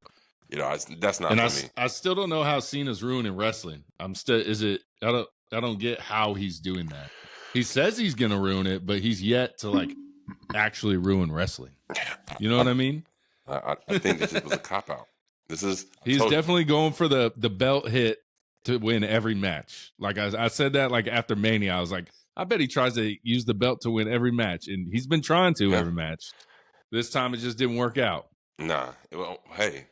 B: You know, that's not for me.
A: I still don't know how Cena's ruining wrestling. I don't get how he's doing that. He says he's gonna ruin it, but he's yet to like actually ruin wrestling. You know what I mean?
B: I think this was a cop out.
A: He's definitely going for the belt hit to win every match. Like I said that like after Mania, I was like, I bet he tries to use the belt to win every match, and he's been trying to every match. This time it just didn't work out.
B: Nah. Well, hey,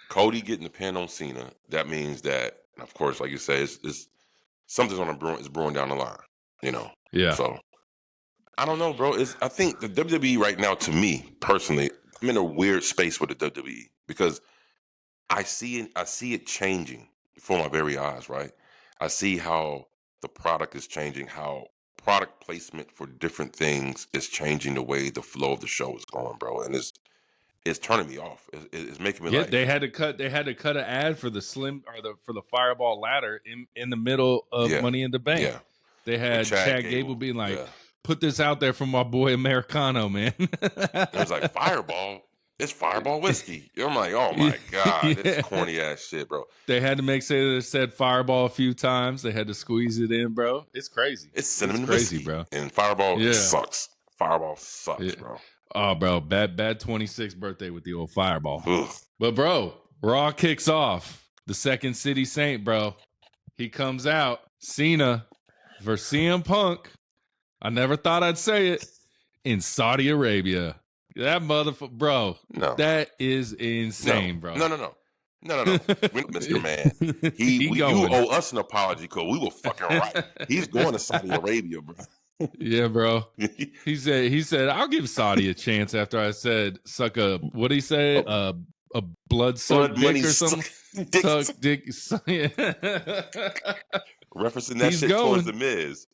B: Cody getting the pin on Cena, that means that, of course, like you say, it's something's is brewing down the line. You know.
A: Yeah.
B: So I don't know, bro. I think the WWE right now, to me personally, I'm in a weird space with the WWE because I see it changing before my very eyes, right? I see how the product is changing, how product placement for different things is changing the way the flow of the show is going, bro. And it's turning me off. It's making me like
A: they had to cut an ad for the for the Fireball ladder in the middle of Money in the Bank.
B: Yeah.
A: They had Chad Gable being like, put this out there for my boy Americano, man.
B: It was like Fireball. It's Fireball whiskey. I'm like, oh my God, this corny ass shit, bro.
A: They had to make sure they said Fireball a few times. They had to squeeze it in, bro. It's crazy.
B: It's cinnamon whiskey, bro. And Fireball sucks. Fireball sucks, bro.
A: Oh, bro, bad 26th birthday with the old Fireball. Ugh. But bro, Raw kicks off. The Second City Saint, bro. He comes out. Cena versus CM Punk. I never thought I'd say it. In Saudi Arabia. That motherfucker, bro. No. That is insane, bro.
B: No. Mr. Man. You owe us an apology because we were fucking right. He's going to Saudi Arabia, bro.
A: Yeah, bro. He said, I'll give Saudi a chance after I said suck a, what did he say? A blood-soaked dick or something? Suck dick.
B: Referencing that shit towards The Miz.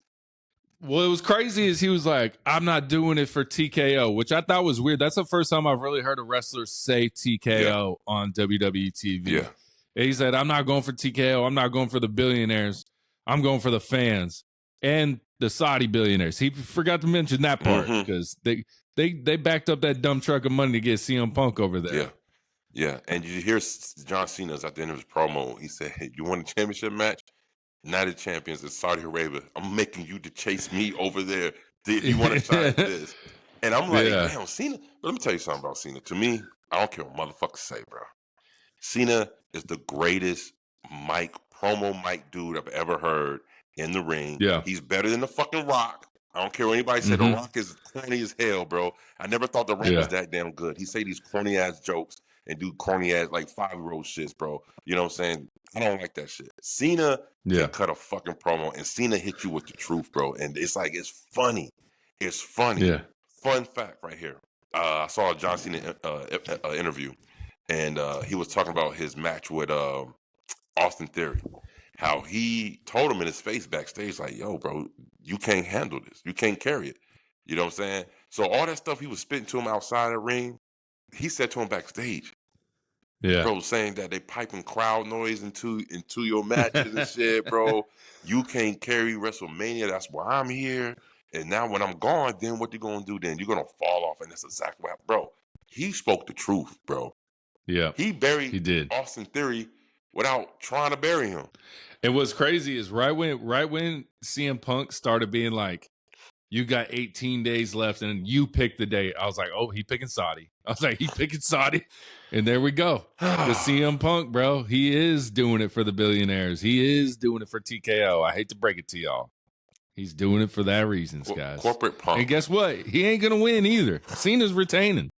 A: What was crazy is he was like, I'm not doing it for TKO, which I thought was weird. That's the first time I've really heard a wrestler say TKO on WWE TV. Yeah. And he said, I'm not going for TKO. I'm not going for the billionaires. I'm going for the fans and the Saudi billionaires. He forgot to mention that part because they backed up that dumb truck of money to get CM Punk over there.
B: Yeah. Yeah. And you hear John Cena's at the end of his promo. He said, hey, you want a championship match? United Champions in Saudi Arabia. I'm making you to chase me over there if you want to try this. And I'm like, damn, Cena. But let me tell you something about Cena. To me, I don't care what motherfuckers say, bro. Cena is the greatest promo mic dude I've ever heard in the ring. Yeah. He's better than the fucking Rock. I don't care what anybody said. The Rock is corny as hell, bro. I never thought the Rock was that damn good. He say these corny ass jokes and do corny ass like 5-year-old shits, bro. You know what I'm saying? I don't like that shit. Cena can cut a fucking promo, and Cena hit you with the truth, bro. And it's like, it's funny. It's funny. Yeah. Fun fact right here. I saw a John Cena interview, and he was talking about his match with Austin Theory. How he told him in his face backstage, like, yo, bro, you can't handle this. You can't carry it. You know what I'm saying? So all that stuff he was spitting to him outside the ring, he said to him backstage. Yeah, bro, saying that they piping crowd noise into your matches and shit, bro. You can't carry WrestleMania. That's why I'm here. And now when I'm gone, then what you gonna do? Then you're gonna fall off, and that's exactly what happened, bro. He spoke the truth, bro. Yeah, he did Austin Theory without trying to bury him.
A: And what's crazy is right when CM Punk started being like, you got 18 days left, and you pick the date. I was like, oh, he picking Saudi. I was like, he picking Saudi. And there we go. The CM Punk, bro, he is doing it for the billionaires. He is doing it for TKO. I hate to break it to y'all. He's doing it for that reasons, guys.
B: Corporate Punk.
A: And guess what? He ain't going to win either. Cena's retaining.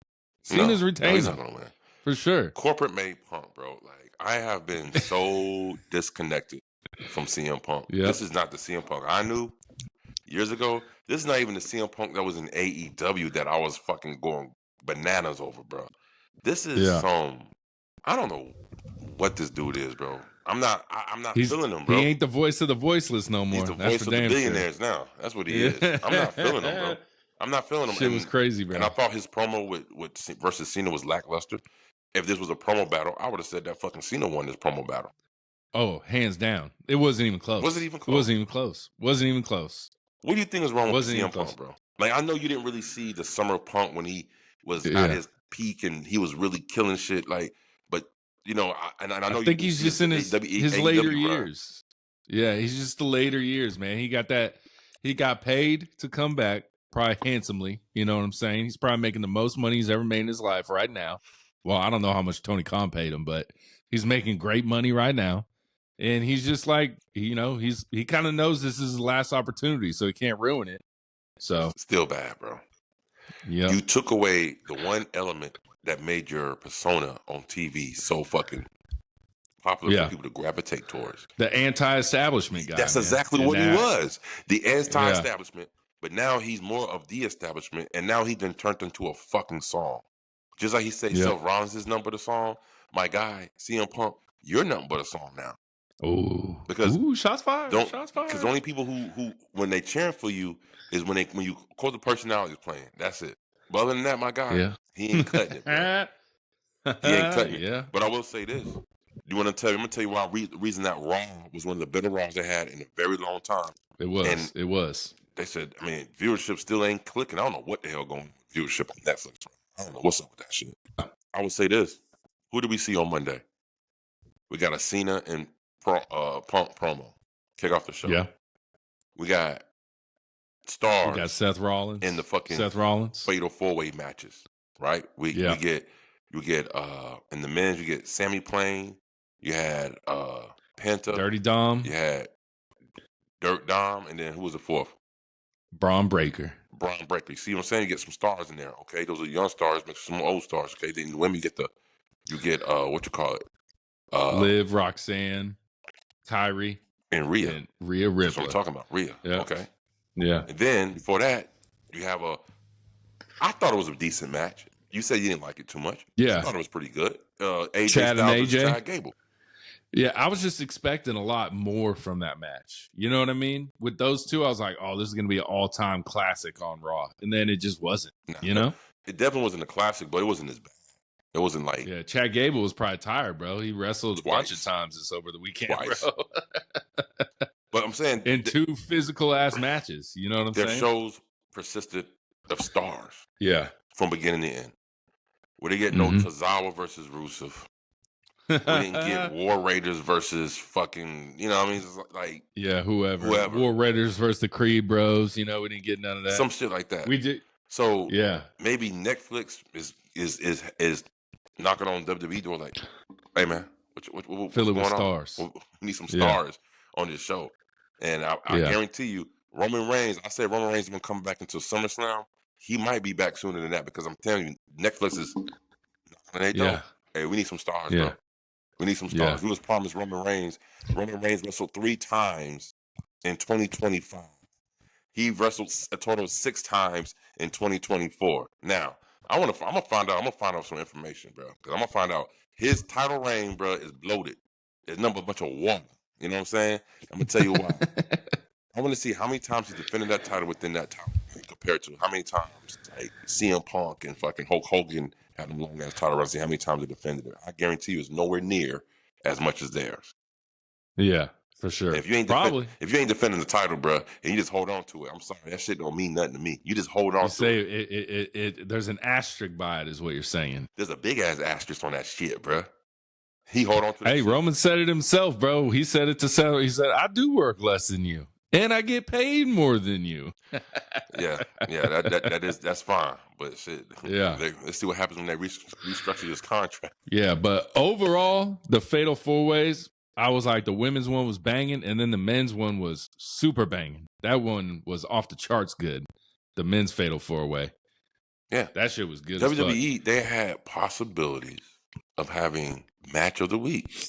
A: Cena's retaining.
B: He's not going to win.
A: For sure.
B: Corporate made Punk, bro. Like, I have been so disconnected from CM Punk.
A: Yep.
B: This is not the CM Punk I knew years ago. This is not even the CM Punk that was in AEW that I was fucking going bananas over, bro. This is some, I don't know what this dude is, bro. I'm not feeling him, bro.
A: He ain't the voice of the voiceless no more.
B: He's the voice of the billionaires now. That's what he is. I'm not feeling him, bro. I'm not feeling him.
A: Shit was crazy, bro.
B: And I thought his promo with versus Cena was lackluster. If this was a promo battle, I would have said that fucking Cena won this promo battle.
A: Oh, hands down. It wasn't even close.
B: Was it even close?
A: It wasn't even close. Wasn't even close.
B: What do you think is wrong with CM Punk, bro? Like, I know you didn't really see the summer Punk when he was at his peak and he was really killing shit. Like, but you know, I know. I
A: think he's just in his later years. Yeah, he's just the later years, man. He got that. He got paid to come back, probably handsomely. You know what I'm saying? He's probably making the most money he's ever made in his life right now. Well, I don't know how much Tony Khan paid him, but he's making great money right now. And he's just like, you know, he kind of knows this is his last opportunity, so he can't ruin it. So
B: still bad, bro.
A: Yeah,
B: you took away the one element that made your persona on TV so fucking popular for people to gravitate towards.
A: The anti-establishment guy.
B: That's exactly what he was. The anti-establishment. But now he's more of the establishment, and now he then turned into a fucking song. Just like he said, Seth Rollins is nothing but a song. My guy, CM Punk, you're nothing but a song now.
A: Oh,
B: because
A: shots fired. Shots fired.
B: Because only people who when they cheering for you is when you quote the personality is playing. That's it. But other than that, my guy, he ain't cutting it. Bro. He ain't cutting it.
A: Yeah.
B: But I will say this: I'm gonna tell you why. The reason that Raw was one of the better Raws they had in a very long time.
A: It was. It was.
B: They said, I mean, viewership still ain't clicking. I don't know what the hell going on with viewership on Netflix. I don't know what's up with that shit. I would say this: who do we see on Monday? We got a Cena and Punk promo kick off the show.
A: Yeah, we
B: got stars.
A: We got Seth Rollins
B: in the fucking fatal 4-way matches, right? We get in the men's you get Sammy Plain, you had Penta,
A: Dirty Dom,
B: you had Dirt Dom, and then who was the fourth?
A: Braun Breaker.
B: You see what I'm saying? You get some stars in there, okay? Those are young stars, mixed with some old stars, okay? Then the women you get what you call it?
A: Liv, Roxanne, Kyrie,
B: and Rhea.
A: Rhea Ripley.
B: That's what I'm talking about. Rhea.
A: Yep.
B: Okay.
A: Yeah.
B: And then before that, you have I thought it was a decent match. You said you didn't like it too much.
A: Yeah.
B: I thought it was pretty good. AJ
A: Chad and AJ.
B: Chad Gable.
A: Yeah, I was just expecting a lot more from that match. You know what I mean? With those two, I was like, oh, this is going to be an all-time classic on Raw. And then it just wasn't, you know?
B: It definitely wasn't a classic, but it wasn't as bad. It wasn't like...
A: Yeah, Chad Gable was probably tired, bro. He wrestled a bunch of times this over the weekend, bro.
B: But I'm saying...
A: In two physical-ass matches. You know what I'm saying?
B: Their shows persisted of stars.
A: Yeah.
B: From beginning to end. Where they get no Tozawa versus Rusev. We didn't get War Raiders versus fucking, you know what I mean? It's like...
A: Yeah, whoever. War Raiders versus the Creed Bros. You know, we didn't get none of that.
B: Some shit like that.
A: We did.
B: So,
A: yeah.
B: Maybe Netflix is knocking on WWE door like, hey, man, what's
A: fill it
B: going
A: with
B: on?
A: stars.
B: We need some stars on this show. And I guarantee you, Roman Reigns, I said Roman Reigns is going to come back into SummerSlam. He might be back sooner than that because I'm telling you, Netflix is knocking on. Hey, we need some stars, bro. We need some stars. We was promised Roman Reigns. Roman Reigns wrestled 3 times in 2025. He wrestled a total of 6 times in 2024. Now, I'm gonna find out some information, bro. Because I'm gonna find out his title reign, bro, is bloated. It's a bunch of water. You know what I'm saying? I'm gonna tell you why. I want to see how many times he defended that title within that time compared to how many times like CM Punk and fucking Hulk Hogan had them long ass title runs. See how many times they defended it. I guarantee you, it's nowhere near as much as theirs.
A: Yeah, for sure.
B: And if you ain't defending the title, bro, and you just hold on to it, I'm sorry, that shit don't mean nothing to me. You just hold on to
A: it. There's an asterisk by it, is what you're saying.
B: There's a big ass asterisk on that shit, bro. He hold on to.
A: Hey, Roman said it himself, bro. He said it to Seth. He said, "I do work less than you, and I get paid more than you."
B: That's fine. But shit, let's see what happens when they restructure this contract.
A: Yeah, but overall, the Fatal 4-Ways, I was like, the women's one was banging, and then the men's one was super banging. That one was off the charts good. The men's Fatal 4-Way.
B: Yeah,
A: that shit was good.
B: WWE, they had possibilities of having match of the week.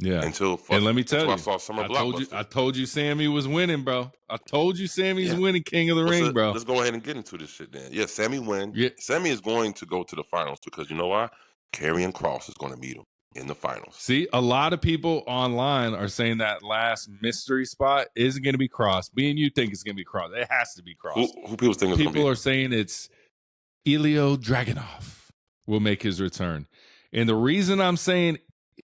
A: Yeah.
B: Until
A: and let me tell you,
B: I saw Summer Blockbuster.
A: I told you Sammy was winning, bro. I told you Sammy's winning King of the Ring, bro.
B: Let's go ahead and get into this shit then. Yeah, Sammy win.
A: Yeah.
B: Sammy is going to go to the finals because you know why? Karrion Kross is going to meet him in the finals.
A: See, a lot of people online are saying that last mystery spot isn't going to be Kross. Me and you think it's going to be Kross. It has to be Kross.
B: Who people think it's going to be?
A: People are saying it's Ilya Dragunov will make his return. And the reason I'm saying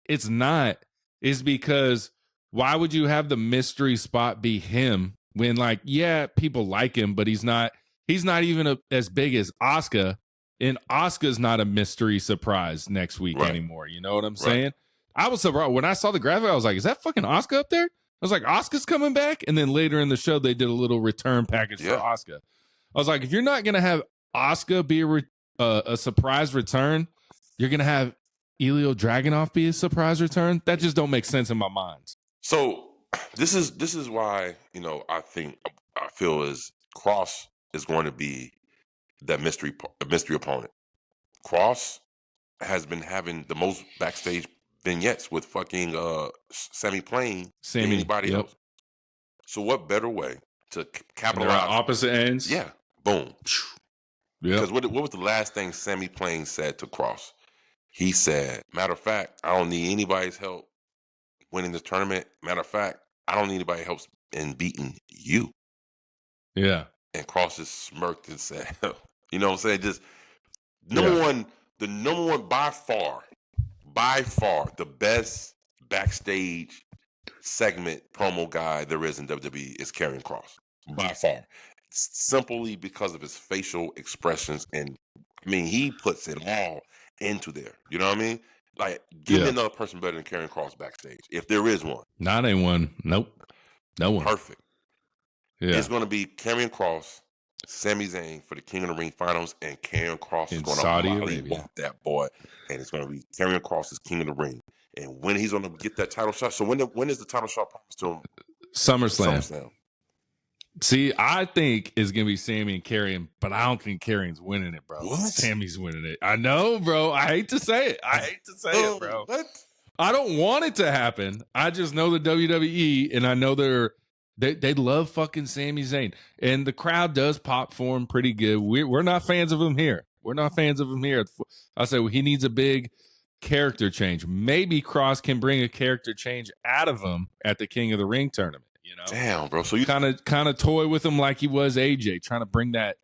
A: it's not is because why would you have the mystery spot be him when, like, yeah, people like him, but he's not even as big as Asuka, and Asuka's not a mystery surprise next week anymore. You know what I'm saying? I was surprised when I saw the graphic. I was like, is that fucking Asuka up there? I was like, Asuka's coming back. And then later in the show, they did a little return package for Asuka. I was like, if you're not going to have Asuka be a surprise return, you're going to have Ilya Dragunov be a surprise return? That just don't make sense in my mind.
B: So this is why, I feel is Kross is going to be that mystery opponent. Kross has been having the most backstage vignettes with fucking Sammy playing than anybody else. So what better way to capitalize?
A: Opposite ends?
B: Yeah. Boom.
A: Yeah.
B: Because what was the last thing Sammy Plain said to Kross? He said, matter of fact, I don't need anybody's help winning this tournament. Matter of fact, I don't need anybody's help in beating you.
A: Yeah.
B: And Kross just smirked and said, you know what I'm saying? Just number one, by far, the best backstage segment promo guy there is in WWE is Karrion Kross. By far. Simply because of his facial expressions. And I mean, he puts it all into there. You know what I mean? Like, give me another person better than Karrion Kross backstage, if there is one.
A: Not anyone. Nope. No one.
B: Perfect.
A: Yeah.
B: It's going to be Karrion Kross, Sami Zayn for the King of the Ring finals, and Karrion Kross is going to mollywop that boy, and it's going to be Karrion Kross is King of the Ring. And when he's going to get that title shot, so when is the title shot promised to him?
A: SummerSlam. See, I think it's going to be Sammy and Karrion, but I don't think Karrion's winning it, bro.
B: What?
A: Sammy's winning it. I know, bro. I hate to say it. Bro.
B: What?
A: I don't want it to happen. I just know the WWE, and I know they love fucking Sami Zayn, and the crowd does pop for him pretty good. We're not fans of him here. I say he needs a big character change. Maybe Kross can bring a character change out of him at the King of the Ring tournament.
B: Damn, bro. So you
A: kind of toy with him like he was AJ, trying to bring that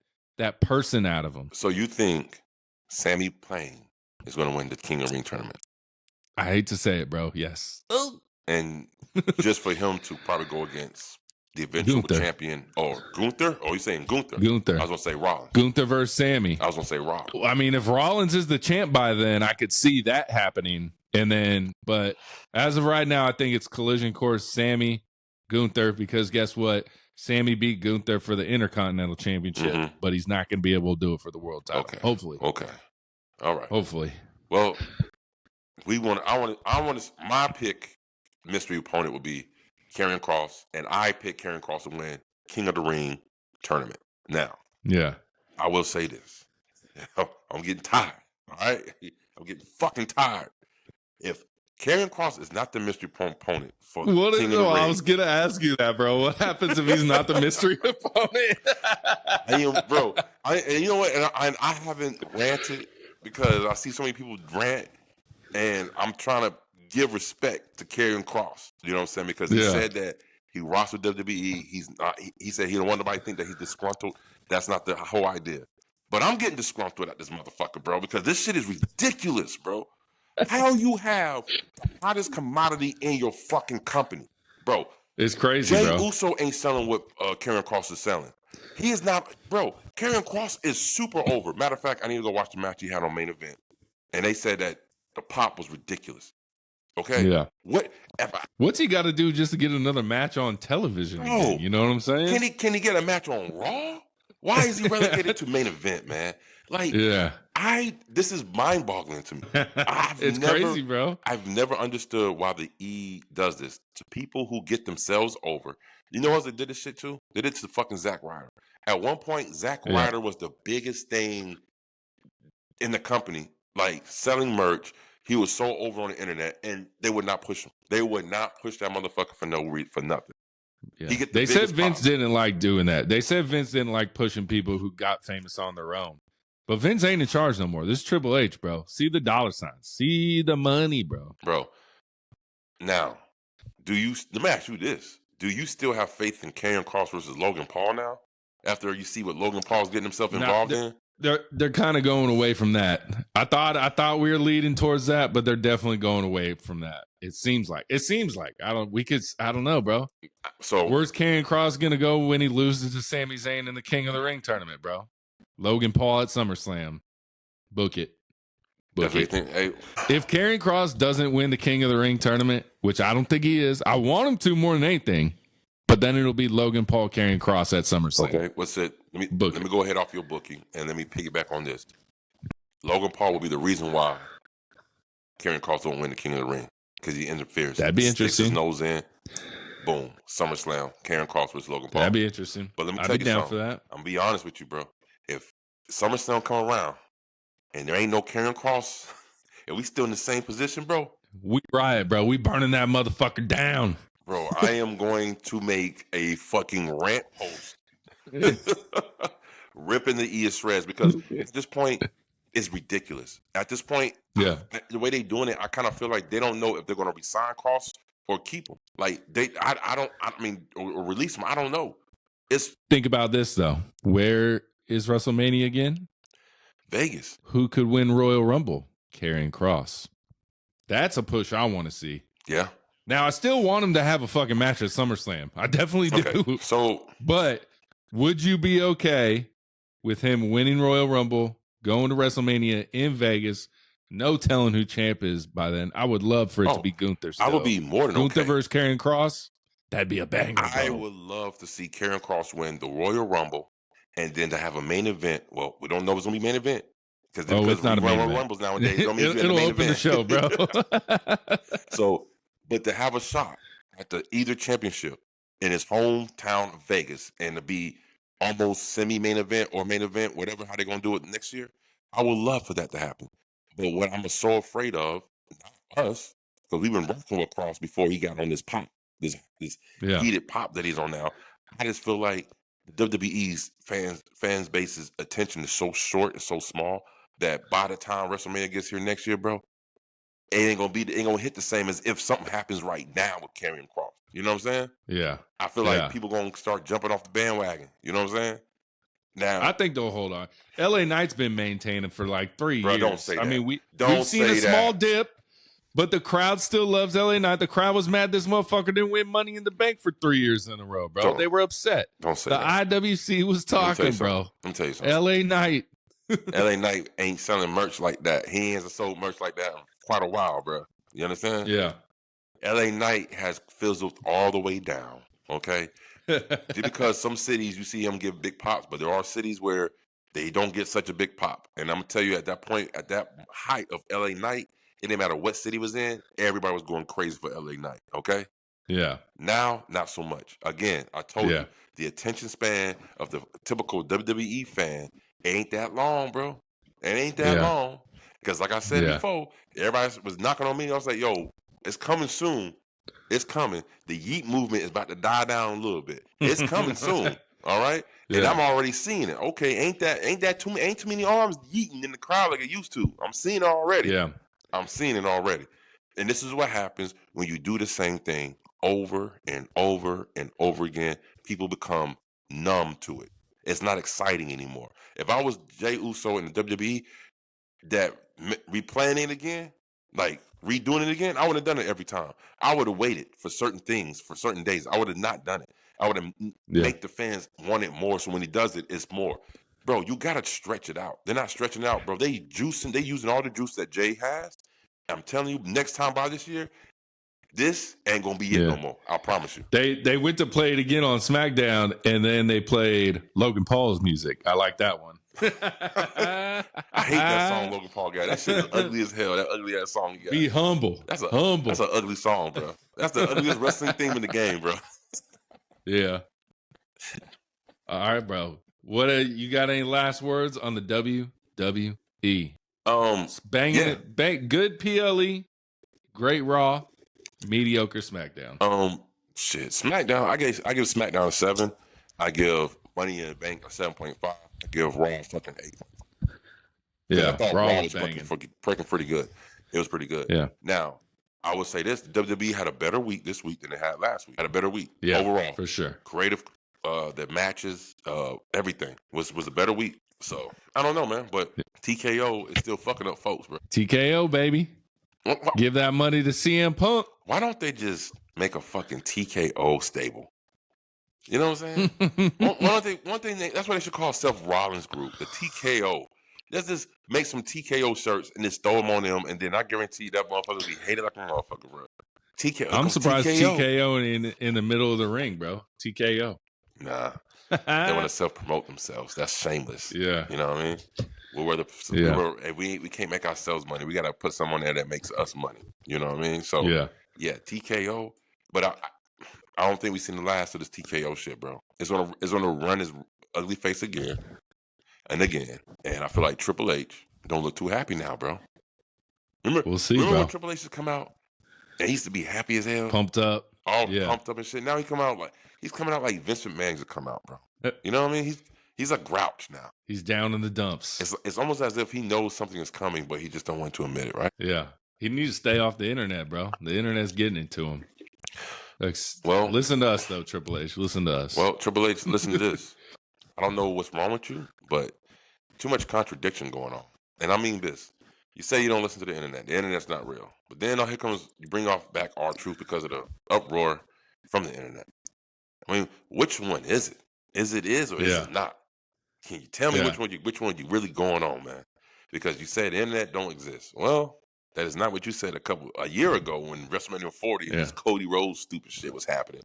A: person out of him.
B: So you think Sammy Plain is going to win the King of the Ring tournament?
A: I hate to say it, bro. Yes.
B: And just for him to probably go against the eventual champion, or Gunther? Or you saying Gunther?
A: Gunther.
B: I was going to say Rollins.
A: Gunther versus Sammy.
B: I was going to say Rollins.
A: I mean, if Rollins is the champ by then, I could see that happening. But as of right now, I think it's collision course Sammy, Gunther, because guess what? Sammy beat Gunther for the Intercontinental Championship, but he's not going to be able to do it for the world title.
B: Okay.
A: Hopefully.
B: Okay. All right.
A: Hopefully.
B: Well, my pick mystery opponent would be Karrion Kross, and I pick Karrion Kross to win King of the Ring tournament. Now, I will say this. I'm getting tired. All right? I'm getting fucking tired. If Karrion Kross is not the mystery opponent for King of the Ring.
A: I was going to ask you that, bro. What happens if he's not the mystery opponent?
B: Bro, and you know what? And I haven't ranted because I see so many people rant, and I'm trying to give respect to Karrion Kross. You know what I'm saying? Because he said that he rocks with WWE. He's not. He said he don't want nobody to think that he's disgruntled. That's not the whole idea. But I'm getting disgruntled at this motherfucker, bro, because this shit is ridiculous, bro. How you have the hottest commodity in your fucking company, bro?
A: It's crazy,
B: Jey
A: bro.
B: Uso ain't selling what Karrion Kross is selling. He is not, bro. Karrion Kross is super over. Matter of fact, I need to go watch the match he had on Main Event, and they said that the pop was ridiculous. Okay,
A: yeah.
B: What's
A: he got to do just to get another match on television?
B: Bro,
A: again? You know what I'm saying?
B: Can he get a match on Raw? Why is he relegated to Main Event, man? Like, this is mind-boggling to me.
A: It's crazy, bro.
B: I've never understood why the E does this to people who get themselves over. You know what they did this shit to? They did it to fucking Zack Ryder. At one point, Zack Ryder was the biggest thing in the company, like selling merch. He was so over on the internet, and they would not push him. They would not push that motherfucker for nothing.
A: Yeah.
B: He get
A: They said Vince
B: pop.
A: didn't like doing that. They said Vince didn't like pushing people who got famous on their own. But Vince ain't in charge no more. This is Triple H, bro. See the dollar signs. See the money, bro.
B: Bro. Now, let me ask you this. Do you still have faith in Karrion Kross versus Logan Paul now? After you see what Logan Paul's getting himself involved in?
A: They're kind of going away from that. I thought we were leading towards that, but they're definitely going away from that. It seems like. I don't know, bro. So where's Karrion Kross gonna go when he loses to Sami Zayn in the King of the Ring tournament, bro? Logan Paul at SummerSlam. Book it.
B: Hey.
A: If Karrion Kross doesn't win the King of the Ring tournament, which I don't think he is, I want him to more than anything. But then it'll be Logan Paul, Karrion Kross at SummerSlam.
B: Okay, what's it? Let me go ahead off your booking and let me piggyback on this. Logan Paul will be the reason why Karrion Kross don't win the King of the Ring because he interferes.
A: That'd be interesting.
B: Sticks his nose in. Boom. SummerSlam. Karrion Kross versus Logan Paul.
A: That'd be interesting.
B: But let me tell you something. For that. I'm gonna be honest with you, bro. If SummerSlam come around and there ain't no Karrion Kross, and we still in the same position, bro.
A: We riot, bro. We burning that motherfucker down.
B: Bro, I am going to make a fucking rant post. Ripping the ear shreds because at this point, it's ridiculous. At this point, the way they doing it, I kind of feel like they don't know if they're going to resign Kross or keep him. Like, or release him. I don't know.
A: Think about this, though. Where is WrestleMania again?
B: Vegas.
A: Who could win Royal Rumble? Karrion Kross. That's a push I want to see.
B: Yeah.
A: Now, I still want him to have a fucking match at SummerSlam. I definitely do. But would you be okay with him winning Royal Rumble, going to WrestleMania in Vegas, no telling who champ is by then? I would love for it to be Gunther still.
B: I would be more than
A: Gunther versus Karrion Kross? That'd be a banger, bro.
B: I would love to see Karrion Kross win the Royal Rumble and then to have a main event. Well, we don't know if it's going to be main event. Because
A: it's not a main event.
B: Rumbles nowadays. Don't mean
A: it'll open the show, bro.
B: But to have a shot at the either championship in his hometown of Vegas and to be almost semi-main event or main event, whatever, how they're going to do it next year, I would love for that to happen. But what I'm so afraid of, not us, because we've been working with Kross before he got on this pop, this heated pop that he's on now. I just feel like the WWE's fans base's attention is so short and so small that by the time WrestleMania gets here next year, bro, it ain't gonna hit the same as if something happens right now with Karrion Kross. You know what I'm saying?
A: Yeah.
B: I feel like people gonna start jumping off the bandwagon. You know what I'm saying? Now
A: I think they'll hold on. LA Knight's been maintaining for like 3 years.
B: Don't say that.
A: I mean, we've seen a small dip, but the crowd still loves LA Knight. The crowd was mad this motherfucker didn't win Money in the Bank for 3 years in a row, bro. They were upset.
B: Don't say
A: that. The IWC was talking, bro.
B: Let me tell you something.
A: LA Knight.
B: LA Knight ain't selling merch like that. He ain't sold merch like that in quite a while, bro. You understand?
A: Yeah.
B: LA Knight has fizzled all the way down. Okay. Just because some cities you see him give big pops, but there are cities where they don't get such a big pop. And I'm gonna tell you, at that point, at that height of LA Knight, it didn't matter what city was in, everybody was going crazy for LA Knight. Okay.
A: Yeah.
B: Now, not so much. Again, I told you the attention span of the typical WWE fan ain't that long, bro. It ain't that long. Because like I said before, everybody was knocking on me. I was like, yo, it's coming soon. It's coming. The yeet movement is about to die down a little bit. It's coming soon. All right? And I'm already seeing it. Okay, ain't too many arms yeeting in the crowd like it used to. I'm seeing it already.
A: Yeah.
B: I'm seeing it already. And this is what happens when you do the same thing over and over and over again. People become numb to it. It's not exciting anymore. If I was Jey Uso in the WWE, that replaying it again, like redoing it again, I would have done it every time. I would have waited for certain things, for certain days. I would have not done it. I would have make the fans want it more. So when he does it, it's more. Bro, you got to stretch it out. They're not stretching it out, bro. They using all the juice that Jay has. I'm telling you, next time by this year, this ain't gonna be it no more. I promise you.
A: They went to play it again on SmackDown, and then they played Logan Paul's music. I like that one.
B: I hate that song Logan Paul got. That shit is ugly as hell. That ugly ass song you got.
A: Be humble. That's an
B: ugly song, bro. That's the ugliest wrestling theme in the game, bro.
A: Yeah. All right, bro. What you got? Any last words on the WWE? It's banging it. Good PLE, great Raw, mediocre SmackDown.
B: SmackDown. I give SmackDown a 7. I give Money in the Bank a 7.5. I give Raw a fucking 8.
A: Yeah,
B: I thought
A: Raw
B: was breaking pretty good. It was pretty good.
A: Yeah.
B: Now, I would say this: WWE had a better week this week than they had last week. Had a better week overall,
A: for sure.
B: Creative, the matches, everything was a better week. So I don't know, man, but TKO is still fucking up folks, bro.
A: TKO, baby. Give that money to CM Punk.
B: Why don't they just make a fucking TKO stable? You know what I'm saying? One thing that's what they should call Seth Rollins group, the TKO. Let's just make some TKO shirts and just throw them on them, and then I guarantee that motherfucker will be hated like a motherfucker, bro. TKO.
A: I'm surprised TKO in the middle of the ring, bro. TKO.
B: Nah, they want to self-promote themselves. That's shameless.
A: Yeah,
B: you know what I mean. If we can't make ourselves money, we gotta put someone there that makes us money. You know what I mean? So yeah, TKO. But I don't think we've seen the last of this TKO shit, bro. It's gonna run his ugly face again and again. And I feel like Triple H don't look too happy now, bro.
A: We'll see,
B: remember
A: bro.
B: when Triple H used to come out and he used to be happy as hell,
A: pumped up,
B: pumped up and shit. Now he's coming out like Vince McMahon used to come out, bro. You know what I mean? He's a grouch now.
A: He's down in the dumps.
B: It's almost as if he knows something is coming, but he just don't want to admit it, right?
A: Yeah, he needs to stay off the internet, bro. The internet's getting it to him.
B: Well,
A: listen to us though, Triple H. Listen to us.
B: Well, Triple H, listen to this. I don't know what's wrong with you, but too much contradiction going on. And I mean this. You say you don't listen to the internet. The internet's not real. But then here comes, you bring back R-Truth because of the uproar from the internet. I mean, which one is it? Is it or is it not? Can you tell me which one you really going on, man? Because you said the internet don't exist. Well, that is not what you said a year ago when WrestleMania 40 and this Cody Rhodes stupid shit was happening.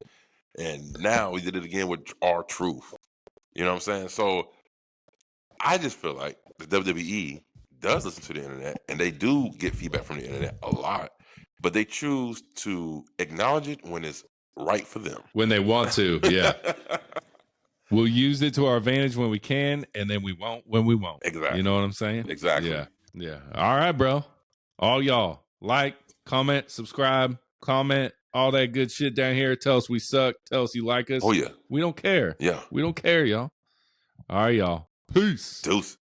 B: And now we did it again with R-Truth. You know what I'm saying? So I just feel like the WWE does listen to the internet and they do get feedback from the internet a lot, but they choose to acknowledge it when it's right for them.
A: When they want to, yeah. We'll use it to our advantage when we can, and then we won't when we won't.
B: Exactly.
A: You know what I'm saying?
B: Exactly.
A: Yeah. All right, bro. All y'all, like, comment, subscribe, comment, all that good shit down here. Tell us we suck. Tell us you like us.
B: Oh, yeah.
A: We don't care.
B: Yeah.
A: We don't care, y'all. All right, y'all. Peace.
B: Deuce.